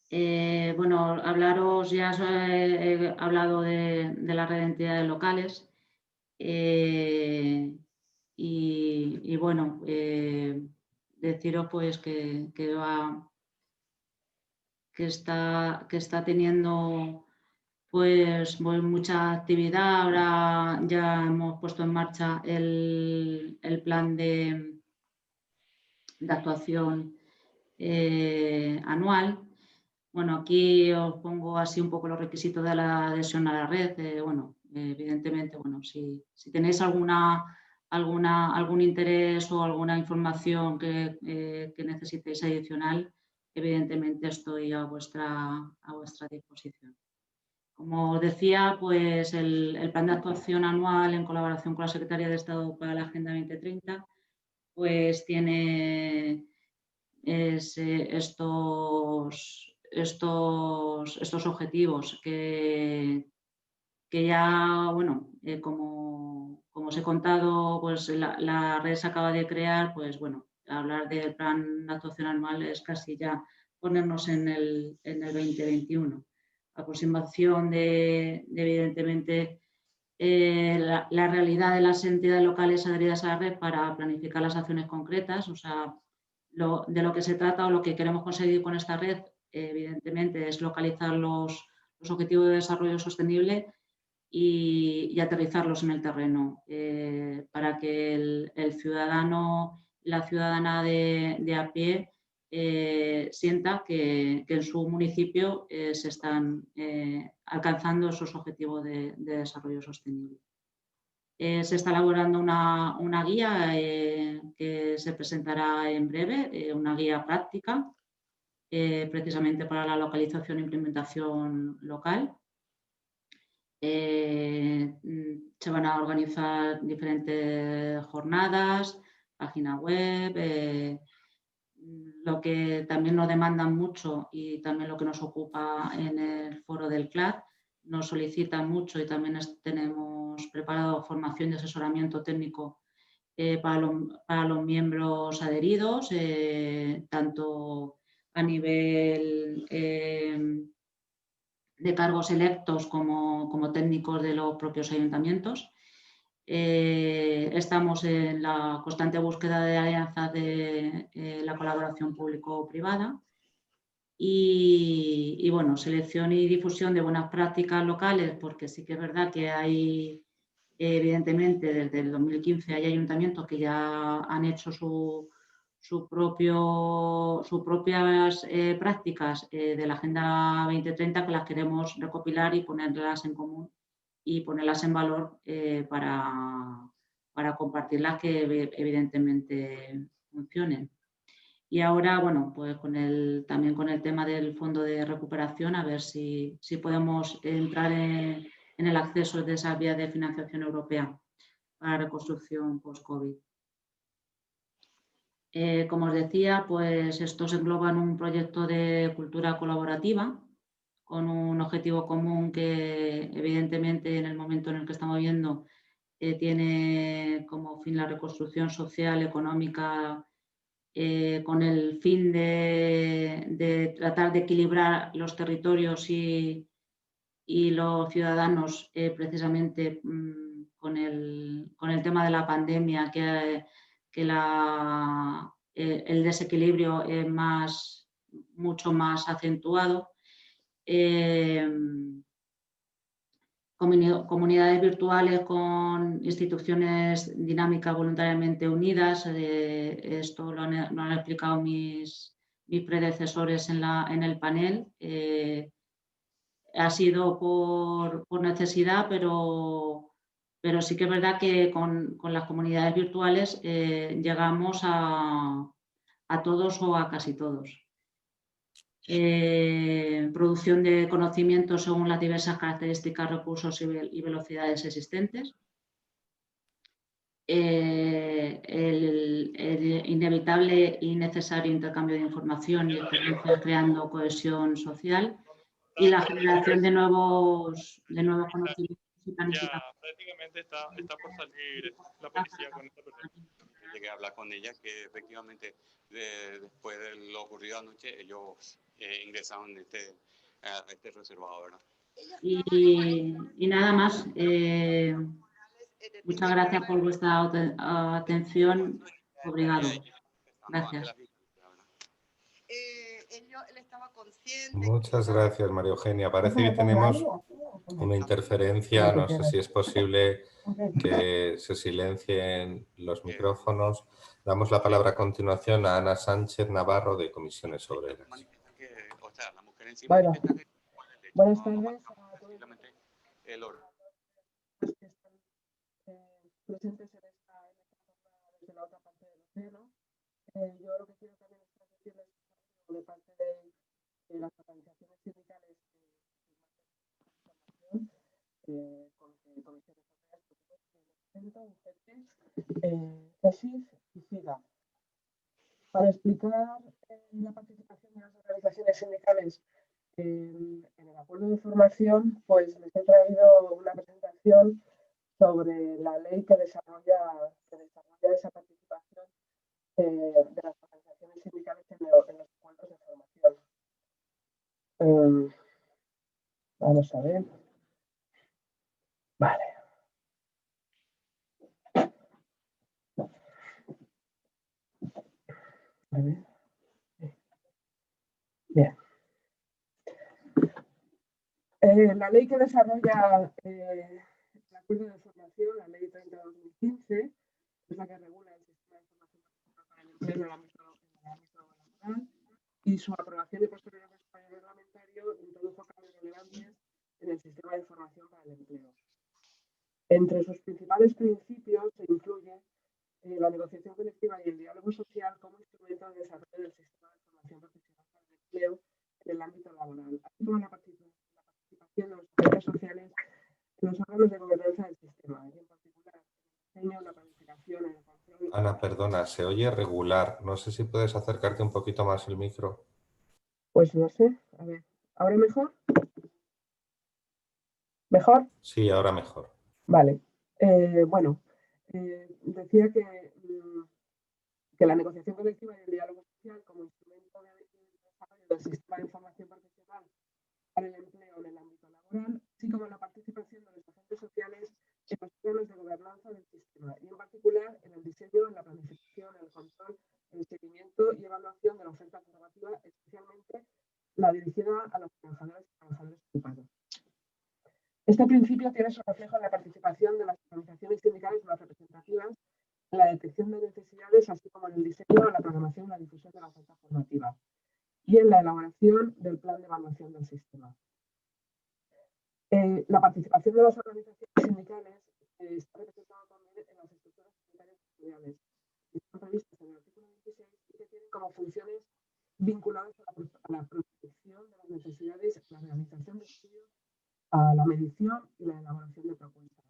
Bueno, hablaros, ya he hablado de la red de entidades locales y bueno, deciros pues que está teniendo pues mucha actividad. Ahora ya hemos puesto en marcha el plan de actuación anual. Bueno, aquí os pongo así un poco los requisitos de la adhesión a la red. Bueno, evidentemente, bueno, si tenéis algún interés o alguna información que necesitéis adicional, evidentemente estoy a vuestra disposición. Como os decía, pues el plan de actuación anual en colaboración con la Secretaría de Estado para la Agenda 2030, pues tiene estos objetivos que ya, bueno, como os he contado, pues la red se acaba de crear, pues bueno, hablar del plan de actuación anual es casi ya ponernos en el 2021. Aproximación de evidentemente, la realidad de las entidades locales adheridas a la red para planificar las acciones concretas, o sea, de lo que se trata o lo que queremos conseguir con esta red, evidentemente, es localizar los objetivos de desarrollo sostenible y aterrizarlos en el terreno para que el ciudadano, la ciudadana de a pie sienta que en su municipio se están alcanzando esos objetivos de desarrollo sostenible. Se está elaborando una guía que se presentará en breve, una guía práctica, precisamente para la localización e implementación local. Se van a organizar diferentes jornadas, página web, lo que también nos demandan mucho y también lo que nos ocupa en el foro del CLAD, nos solicitan mucho y también tenemos preparado formación y asesoramiento técnico para los miembros adheridos, tanto a nivel de cargos electos como técnicos de los propios ayuntamientos. Estamos en la constante búsqueda de alianzas de la colaboración público-privada y bueno, selección y difusión de buenas prácticas locales, porque sí que es verdad que hay, evidentemente, desde el 2015 hay ayuntamientos que ya han hecho sus propias prácticas de la Agenda 2030, que las queremos recopilar y ponerlas en común y ponerlas en valor para compartirlas, que evidentemente funcionen. Y ahora, bueno, pues también con el tema del fondo de recuperación, a ver si podemos entrar en el acceso de esas vías de financiación europea para reconstrucción post-COVID. Como os decía, pues estos engloban un proyecto de cultura colaborativa con un objetivo común que, evidentemente, en el momento en el que estamos viviendo, tiene como fin la reconstrucción social, económica con el fin de tratar de equilibrar los territorios y los ciudadanos precisamente con el tema de la pandemia, que el desequilibrio es mucho más acentuado. Comunidades virtuales con instituciones dinámicas voluntariamente unidas. Esto lo han explicado mis predecesores en el panel. Ha sido por necesidad, pero sí que es verdad que con las comunidades virtuales llegamos a todos o a casi todos. Producción de conocimientos según las diversas características, recursos y velocidades existentes. El inevitable y necesario intercambio de información y experiencias creando cohesión social y la generación de nuevos conocimientos y planificación. Ya prácticamente está por salir la policía con esta persona. Llegué a hablar con ella que efectivamente después de lo ocurrido anoche ellos ingresaron a este reservado, ¿verdad? Y nada más. Muchas gracias por vuestra atención. Obrigado. Gracias. Muchas gracias, María Eugenia. Parece que tenemos una interferencia. No sé si es posible que se silencien los micrófonos. Damos la palabra a continuación a Ana Sánchez Navarro, de Comisiones Obreras. Bueno, buenas tardes a todos los que están presentes en esta jornada desde la otra parte del océano. Yo lo que quiero también es transmitirles de parte de las organizaciones sindicales con comisiones obreras, CESIF y SIGA. Para explicar la participación de las organizaciones sindicales en el acuerdo de formación, pues les he traído una presentación sobre la ley que desarrolla esa participación de las organizaciones sindicales en los acuerdos de formación. Vamos a ver. Vale. A ver. Bien. La ley que desarrolla el acuerdo de formación, la ley 30/2015, es la que regula el sistema de formación para el empleo en el ámbito laboral, y su aprobación y posterior desarrollo reglamentario introdujo cambios relevantes en el sistema de formación para el empleo. Entre sus principales principios se incluye la negociación colectiva y el diálogo social como instrumento de desarrollo del sistema de formación profesional para el empleo en el ámbito laboral, así como la participación de los agentes sociales en los órganos de gobernanza del sistema, y en particular el diseño, la planificación, el control. Ana, perdona, se oye regular. No sé si puedes acercarte un poquito más el micro. Pues no sé, a ver, ¿ahora mejor? ¿Mejor? Sí, ahora mejor. Vale. Bueno, decía que la negociación colectiva y el diálogo social como instrumento de desarrollo del sistema de información profesional para el empleo en el ámbito laboral, así como la participación de los agentes sociales en los órganos de gobernanza del sistema, y en particular en el diseño, en la planificación, en el control, en el seguimiento y evaluación de la oferta formativa, especialmente la dirigida a los trabajadores y trabajadores ocupados. Este principio tiene su reflejo en la participación de las organizaciones sindicales más representativas en la detección de necesidades, así como en el diseño, la programación y la difusión de la oferta formativa, y en la elaboración del plan de evaluación del sistema. La participación de las organizaciones sindicales está representada también en las estructuras sindicales sectoriales, que están previstas en el artículo 26 y que tienen como funciones vinculadas a la protección de las necesidades, la realización de estudios, a la medición y la elaboración de propuestas.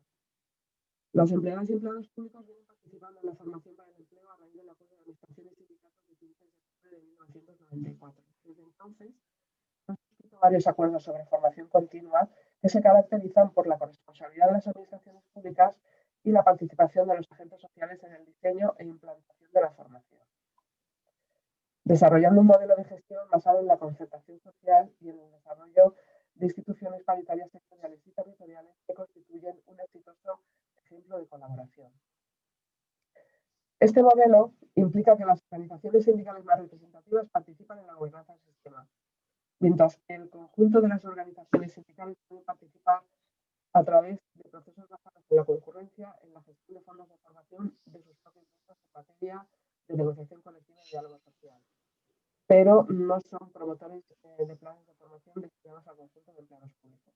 Las empleadas y empleados públicos vienen participando en la formación para el empleo a raíz del acuerdo de administración y sindicatos de 15 de septiembre de 1994. Desde entonces, han suscrito varios acuerdos sobre formación continua que se caracterizan por la corresponsabilidad de las administraciones públicas y la participación de los agentes sociales en el diseño e implantación de la formación. desarrollando un modelo de gestión basado en la concertación social y en el desarrollo de instituciones paritarias sectoriales y territoriales que constituyen un exitoso ejemplo de colaboración. Este modelo implica que las organizaciones sindicales más representativas participan en la gobernanza del sistema, mientras que el conjunto de las organizaciones sindicales pueden participar a través de procesos basados en la concurrencia en la gestión de fondos de formación de sus propios miembros en materia de negociación colectiva y diálogo social, pero no son promotores de planes de formación destinados al conjunto de empleados públicos.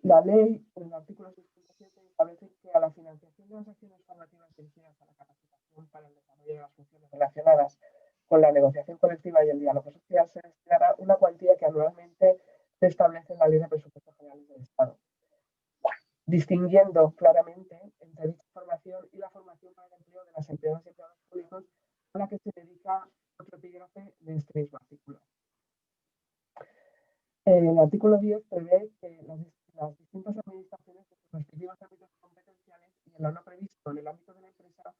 La ley, en el artículo 67, establece que a la financiación de las acciones formativas dirigidas a la capacitación para el desarrollo de las funciones relacionadas con la negociación colectiva y el diálogo social se destinará una cuantía que anualmente se establece en la Ley de Presupuestos Generales del Estado, distinguiendo claramente entre dicha formación y la formación para el empleo de las empleadas y empleados públicos a la que se dedica otro epígrafe de este mismo artículo. El artículo 10 prevé que las distintas administraciones de sus respectivos ámbitos competenciales y en lo no previsto en el ámbito de la empresa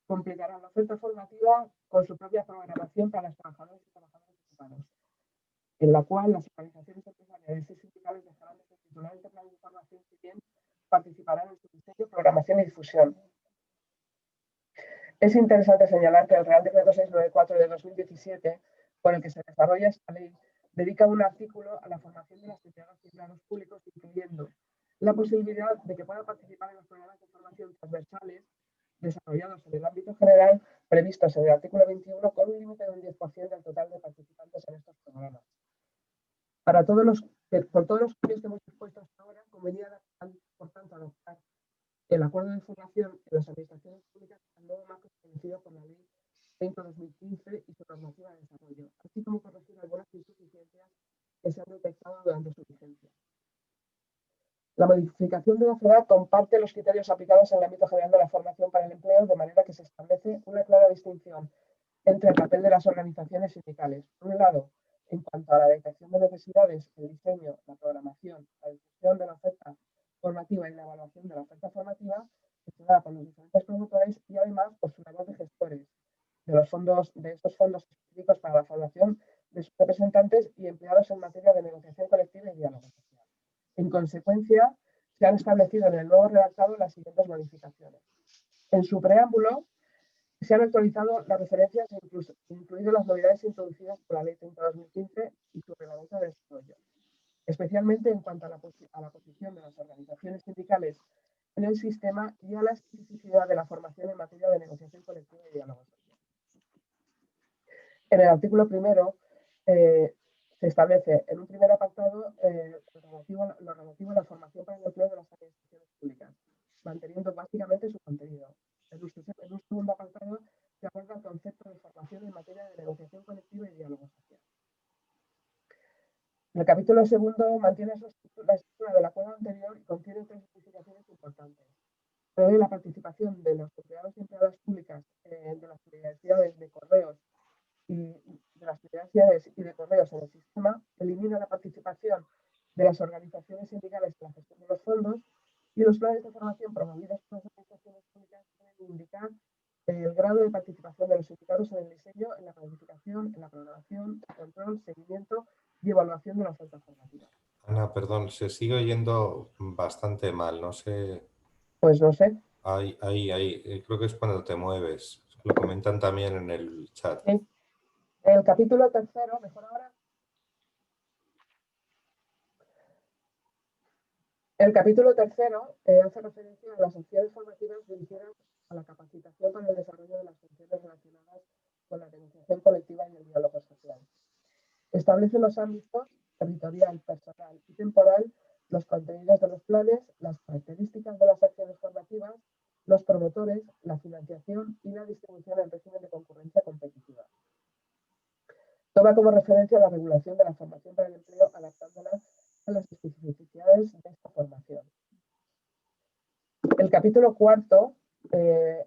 completarán la oferta formativa con su propia programación para los trabajadores y trabajadores ocupados, en la cual las organizaciones empresariales y sindicales dejarán de ser titulares de planes de formación si bien participarán en su diseño, programación y difusión. Es interesante señalar que el Real Decreto 694 de 2017, por el que se desarrolla esta ley, dedica un artículo a la formación de las empleadas y empleados públicos, incluyendo la posibilidad de que puedan participar en los programas de formación transversales desarrollados en el ámbito general previstos en el artículo 21 con un límite de un 10% del total de participantes en estos programas. Por todos los cambios que hemos expuesto hasta ahora, convenía, por tanto, adoptar el acuerdo de formación en las administraciones públicas al nuevo marco establecido por la Ley 5/2015 y su normativa de desarrollo, así como corregir algunas insuficiencias que se han detectado durante su vigencia. La modificación de la FEDA comparte los criterios aplicados en el ámbito general de la formación para el empleo, de manera que se establece una clara distinción entre el papel de las organizaciones sindicales, por un lado, en cuanto a la detección de necesidades, el diseño, la programación, la difusión de la oferta formativa y la evaluación de la oferta formativa, gestionada por los diferentes promotores, y además por su labor de gestores de estos fondos específicos para la formación de sus representantes y empleados en materia de negociación colectiva y diálogo social. En consecuencia, se han establecido en el nuevo redactado las siguientes modificaciones. En su preámbulo, se han actualizado las referencias e incluido las novedades introducidas por la Ley 30/2015 y su reglamento de desarrollo, especialmente en cuanto a la posición de las organizaciones sindicales en el sistema y a la especificidad de la formación en materia de negociación colectiva y diálogo social. En el artículo primero se establece en un primer apartado lo relativo a la formación para el empleo de las administraciones públicas, manteniendo básicamente su contenido. En un segundo apartado se aborda el concepto de formación en materia de negociación colectiva y diálogo social. El capítulo segundo mantiene la estructura del acuerdo anterior y contiene tres modificaciones importantes. Prevé la participación de los empleados y empleadas públicas de las universidades de correos y de las universidades y de correos en el sistema, elimina la participación de las organizaciones sindicales en la gestión de los fondos y los planes de formación promovidos por las administraciones públicas deben indicar el grado de participación de los sindicatos en el diseño, en la planificación, en la programación, control, seguimiento y evaluación de la oferta formativa. Ana, perdón, se sigue oyendo bastante mal, no sé. Pues no sé. Ahí, creo que es cuando te mueves. Lo comentan también en el chat. Sí. El capítulo tercero, ¿mejor ahora? El capítulo tercero hace referencia a las acciones formativas dirigidas a la capacitación para el desarrollo de las funciones relacionadas con la negociación colectiva y el diálogo social. Establece los ámbitos territorial, personal y temporal, los contenidos de los planes, las características de las acciones formativas, los promotores, la financiación y la distribución en régimen de concurrencia competitiva. Toma como referencia la regulación de la formación para el empleo, adaptándola a las especificidades de esta formación. El capítulo cuarto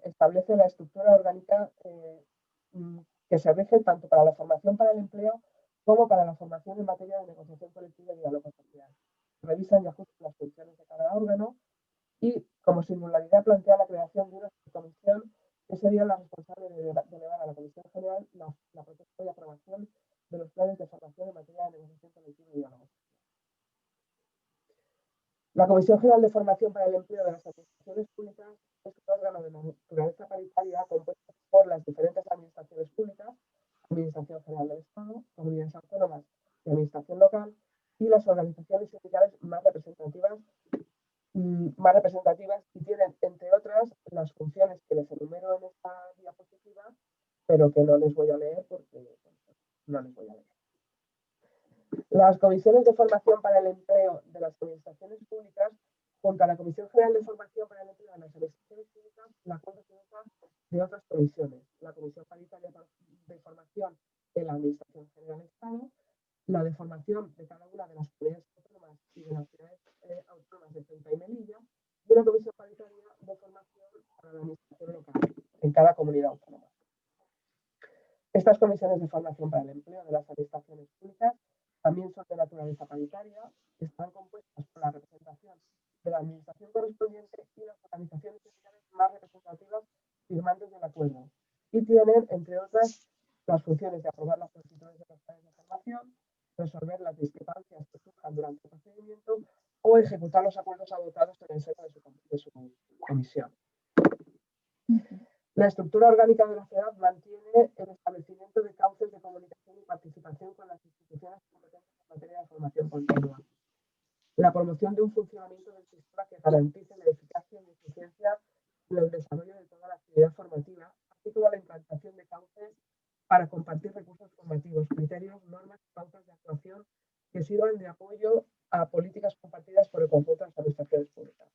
establece la estructura orgánica que se rige tanto para la formación para el empleo como para la formación en materia de negociación colectiva y diálogo social. Revisan y ajustan las funciones de cada órgano y, como singularidad, plantea la creación de una comisión que sería la responsable de elevar a la Comisión General la propuesta de aprobación de los planes de formación en materia de negociación colectiva y diálogo. La Comisión General de Formación para el Empleo de las Administraciones Públicas es un órgano de naturaleza paritaria compuesto por las diferentes administraciones públicas, Administración General del Estado, comunidades autónomas y administración local, y las organizaciones sindicales más representativas y tienen, entre otras, las funciones que les enumero en esta diapositiva, pero que no les voy a leer porque no les voy a leer. Las comisiones de formación para el empleo de las administraciones públicas, junto a la Comisión General de Formación para el Empleo de las Administraciones Públicas, la competencia de otras comisiones, la Comisión Paritaria de Formación de la Administración General del Estado, la de formación de cada una de las comunidades autónomas y de las ciudades autónomas de Ceuta y Melilla, y una Comisión Paritaria de Formación para la Administración local en cada comunidad autónoma. Estas comisiones de formación para el empleo de las administraciones públicas también son de naturaleza paritaria, están compuestas por la representación de la administración correspondiente y las organizaciones sindicales más representativas firmantes del acuerdo, y tienen, entre otras, las funciones de aprobar las solicitudes de los planes de formación, resolver las discrepancias que surjan durante el procedimiento o ejecutar los acuerdos adoptados en el seno de su comisión. La estructura orgánica de la CEDAF mantiene el establecimiento de cauces de comunicación y participación con las instituciones competentes en materia de formación continua. La promoción de un funcionamiento del sistema que garantice la eficacia y eficiencia en el desarrollo de toda la actividad formativa, así como la implantación de cauces para compartir recursos formativos, criterios, normas y pautas de actuación que sirvan de apoyo a políticas compartidas por el conjunto de las administraciones públicas.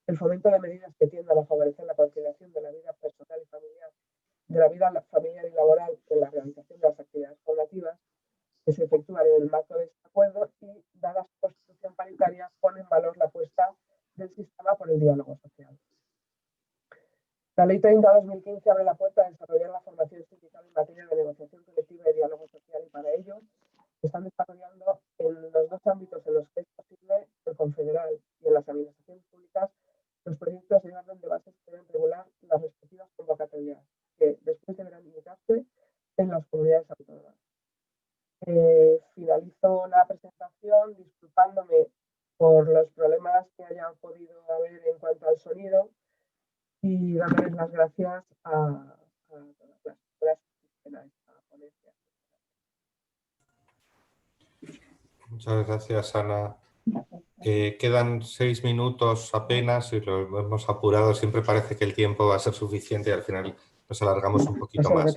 El fomento de medidas que tiendan a favorecer la conciliación de la vida personal y familiar, de la vida familiar y laboral en la realización de las actividades formativas que se efectúan en el marco de este acuerdo y, dada su constitución paritaria, pone en valor la apuesta del sistema por el diálogo social. La Ley 30/2015 abre la puerta a desarrollar la formación sindical en materia de negociación colectiva y diálogo social, y para ello se están desarrollando en los dos ámbitos en los que es posible, el confederal y en las administraciones públicas, los proyectos de orden de bases que deben regular las respectivas convocatorias, que después deberán indicarse en las comunidades autónomas. Finalizo la presentación disculpándome por los problemas que hayan podido haber en cuanto al sonido y dándoles las gracias a todas las personas que asisten a esta ponencia. Muchas gracias, Ana. Quedan 6 minutos apenas y lo hemos apurado. Siempre parece que el tiempo va a ser suficiente y al final nos alargamos un poquito más.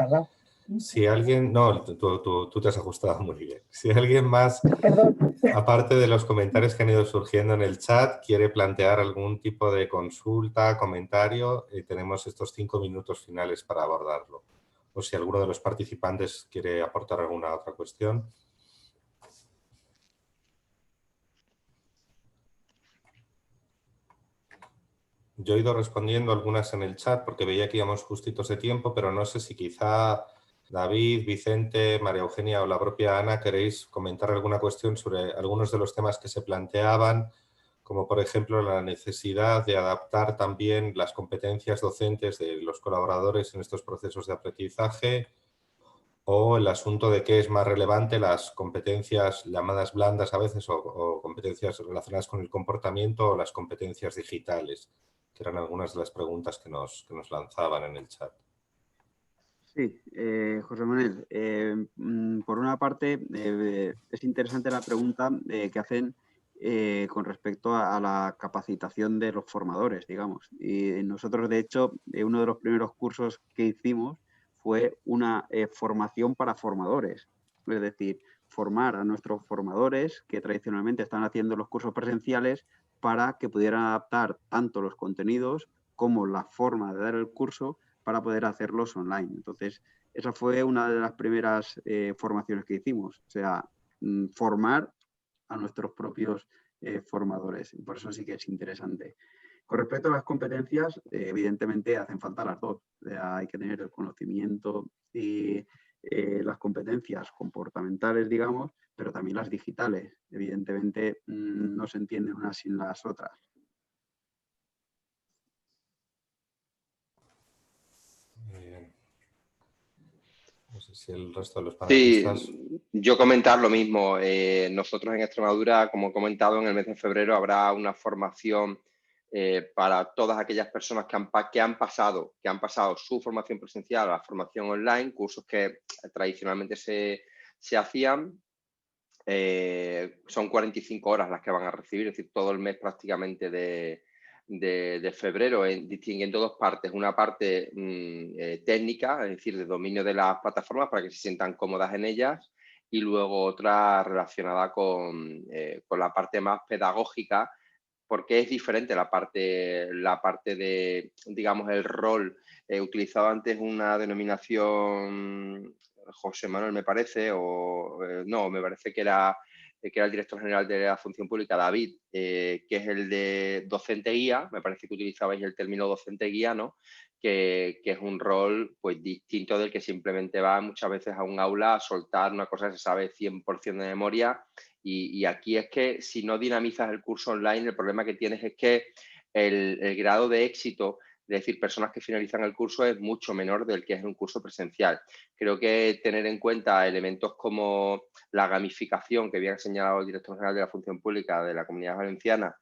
Si alguien... No, tú te has ajustado muy bien. Si alguien más, aparte de los comentarios que han ido surgiendo en el chat, quiere plantear algún tipo de consulta, comentario, tenemos estos 5 minutos finales para abordarlo. O si alguno de los participantes quiere aportar alguna otra cuestión. Yo he ido respondiendo algunas en el chat porque veía que íbamos justitos de tiempo, pero no sé si quizá David, Vicente, María Eugenia o la propia Ana queréis comentar alguna cuestión sobre algunos de los temas que se planteaban, como por ejemplo la necesidad de adaptar también las competencias docentes de los colaboradores en estos procesos de aprendizaje, o el asunto de qué es más relevante, las competencias llamadas blandas a veces o competencias relacionadas con el comportamiento o las competencias digitales, que eran algunas de las preguntas que nos lanzaban en el chat. Sí, José Manuel, por una parte es interesante la pregunta que hacen con respecto a la capacitación de los formadores, digamos. Y nosotros, de hecho, uno de los primeros cursos que hicimos fue una formación para formadores, es decir, formar a nuestros formadores que tradicionalmente están haciendo los cursos presenciales para que pudieran adaptar tanto los contenidos como la forma de dar el curso para poder hacerlos online. Entonces, esa fue una de las primeras formaciones que hicimos, o sea, formar a nuestros propios formadores. Y por eso sí que es interesante. Con respecto a las competencias, evidentemente hacen falta las dos. O sea, hay que tener el conocimiento y las competencias comportamentales, digamos, pero también las digitales. Evidentemente no se entienden unas sin las otras. No sé si el resto de los Sí, panelistas... yo comentar lo mismo. Nosotros en Extremadura, como he comentado, en el mes de febrero habrá una formación para todas aquellas personas que han pasado su formación presencial a la formación online, cursos que tradicionalmente se hacían. Son 45 horas las que van a recibir, es decir, todo el mes prácticamente de febrero, distinguiendo dos partes. Una parte técnica, es decir, de dominio de las plataformas para que se sientan cómodas en ellas, y luego otra relacionada con la parte más pedagógica, porque es diferente la parte de, digamos, el rol. Utilizado antes una denominación, José Manuel me parece, no, me parece que era el director general de la Función Pública, David, que es el de docente guía. Me parece que utilizabais el término docente guía, ¿no? Que es un rol pues distinto del que simplemente va muchas veces a un aula a soltar una cosa que se sabe 100% de memoria. Y aquí es que si no dinamizas el curso online, el problema que tienes es que el grado de éxito, es decir, personas que finalizan el curso, es mucho menor del que es un curso presencial. Creo que tener en cuenta elementos como la gamificación, que bien ha señalado el director general de la Función Pública de la Comunidad Valenciana,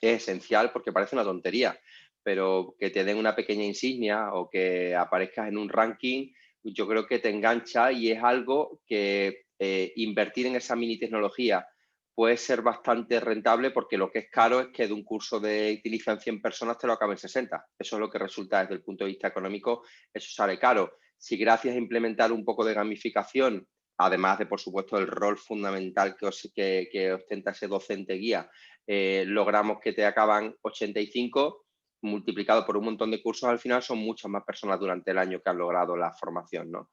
es esencial, porque parece una tontería, pero que te den una pequeña insignia o que aparezcas en un ranking, yo creo que te engancha, y es algo que invertir en esa mini tecnología puede ser bastante rentable, porque lo que es caro es que de un curso de utilizan 100 personas te lo acaben 60. Eso es lo que resulta desde el punto de vista económico, eso sale caro. Si gracias a implementar un poco de gamificación, además de, por supuesto, el rol fundamental que ostenta ese docente guía, logramos que te acaban 85, multiplicado por un montón de cursos, al final son muchas más personas durante el año que han logrado la formación, ¿no?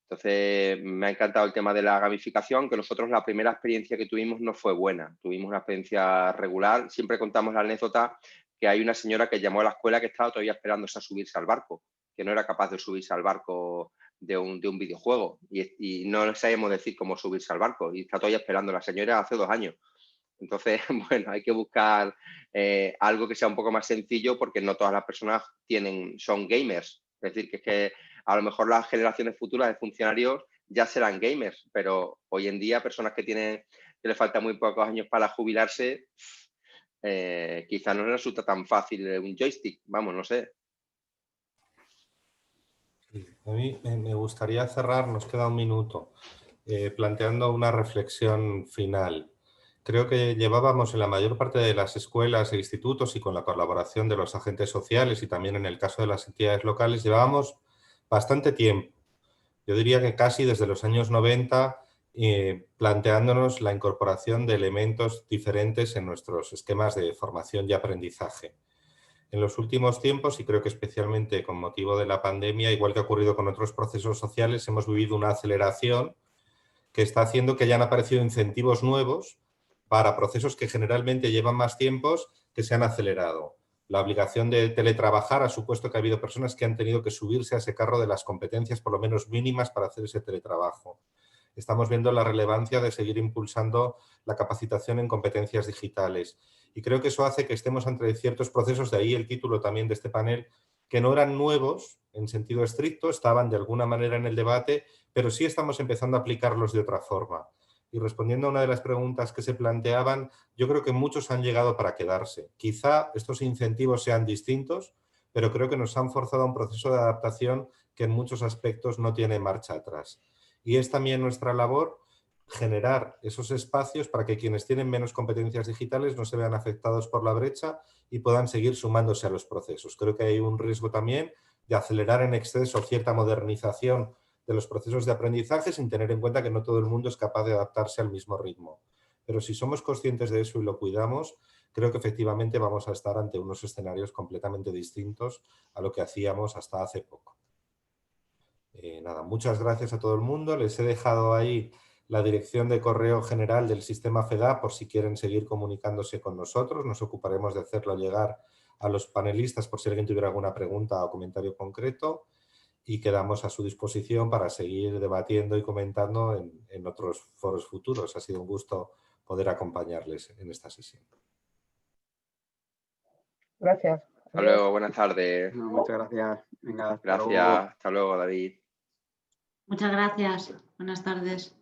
Entonces, me ha encantado el tema de la gamificación, que nosotros la primera experiencia que tuvimos no fue buena, tuvimos una experiencia regular. Siempre contamos la anécdota que hay una señora que llamó a la escuela que estaba todavía esperándose a subirse al barco, que no era capaz de subirse al barco de un videojuego, y no sabemos decir cómo subirse al barco, y está todavía esperando. La señora hace 2 años. Entonces, bueno, hay que buscar algo que sea un poco más sencillo, porque no todas las personas son gamers. Es decir, que a lo mejor las generaciones futuras de funcionarios ya serán gamers, pero hoy en día personas que les faltan muy pocos años para jubilarse, quizás no les resulta tan fácil un joystick, vamos, no sé. A mí me gustaría cerrar, nos queda un minuto, planteando una reflexión final. Creo que llevábamos en la mayor parte de las escuelas e institutos, y con la colaboración de los agentes sociales y también en el caso de las entidades locales, llevábamos bastante tiempo. Yo diría que casi desde los años 90, planteándonos la incorporación de elementos diferentes en nuestros esquemas de formación y aprendizaje. En los últimos tiempos, y creo que especialmente con motivo de la pandemia, igual que ha ocurrido con otros procesos sociales, hemos vivido una aceleración que está haciendo que hayan aparecido incentivos nuevos para procesos que generalmente llevan más tiempos, que se han acelerado. La obligación de teletrabajar ha supuesto que ha habido personas que han tenido que subirse a ese carro de las competencias por lo menos mínimas para hacer ese teletrabajo. Estamos viendo la relevancia de seguir impulsando la capacitación en competencias digitales. Y creo que eso hace que estemos ante ciertos procesos, de ahí el título también de este panel, que no eran nuevos en sentido estricto, estaban de alguna manera en el debate, pero sí estamos empezando a aplicarlos de otra forma. Y respondiendo a una de las preguntas que se planteaban, yo creo que muchos han llegado para quedarse. Quizá estos incentivos sean distintos, pero creo que nos han forzado a un proceso de adaptación que en muchos aspectos no tiene marcha atrás. Y es también nuestra labor generar esos espacios para que quienes tienen menos competencias digitales no se vean afectados por la brecha y puedan seguir sumándose a los procesos. Creo que hay un riesgo también de acelerar en exceso cierta modernización de los procesos de aprendizaje, sin tener en cuenta que no todo el mundo es capaz de adaptarse al mismo ritmo. Pero si somos conscientes de eso y lo cuidamos, creo que efectivamente vamos a estar ante unos escenarios completamente distintos a lo que hacíamos hasta hace poco. Nada, muchas gracias a todo el mundo. Les he dejado ahí la dirección de correo general del sistema FEDA por si quieren seguir comunicándose con nosotros. Nos ocuparemos de hacerlo llegar a los panelistas por si alguien tuviera alguna pregunta o comentario concreto, y quedamos a su disposición para seguir debatiendo y comentando en otros foros futuros. Ha sido un gusto poder acompañarles en esta sesión. Gracias. Hasta luego, buenas tardes. No, muchas gracias. Venga, hasta Gracias, luego. hasta luego, David. Muchas gracias. Buenas tardes.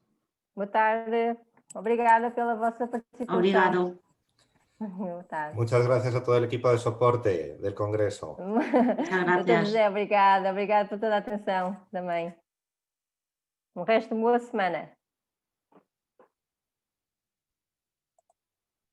Boa tarde. Obrigada pela vossa participação. Obrigado. Boa tarde. Muchas gracias a todo el equipo de soporte del Congreso. Muchas Doutor gracias. José, obrigada. Obrigada por toda a atenção também. Um resto de boa semana.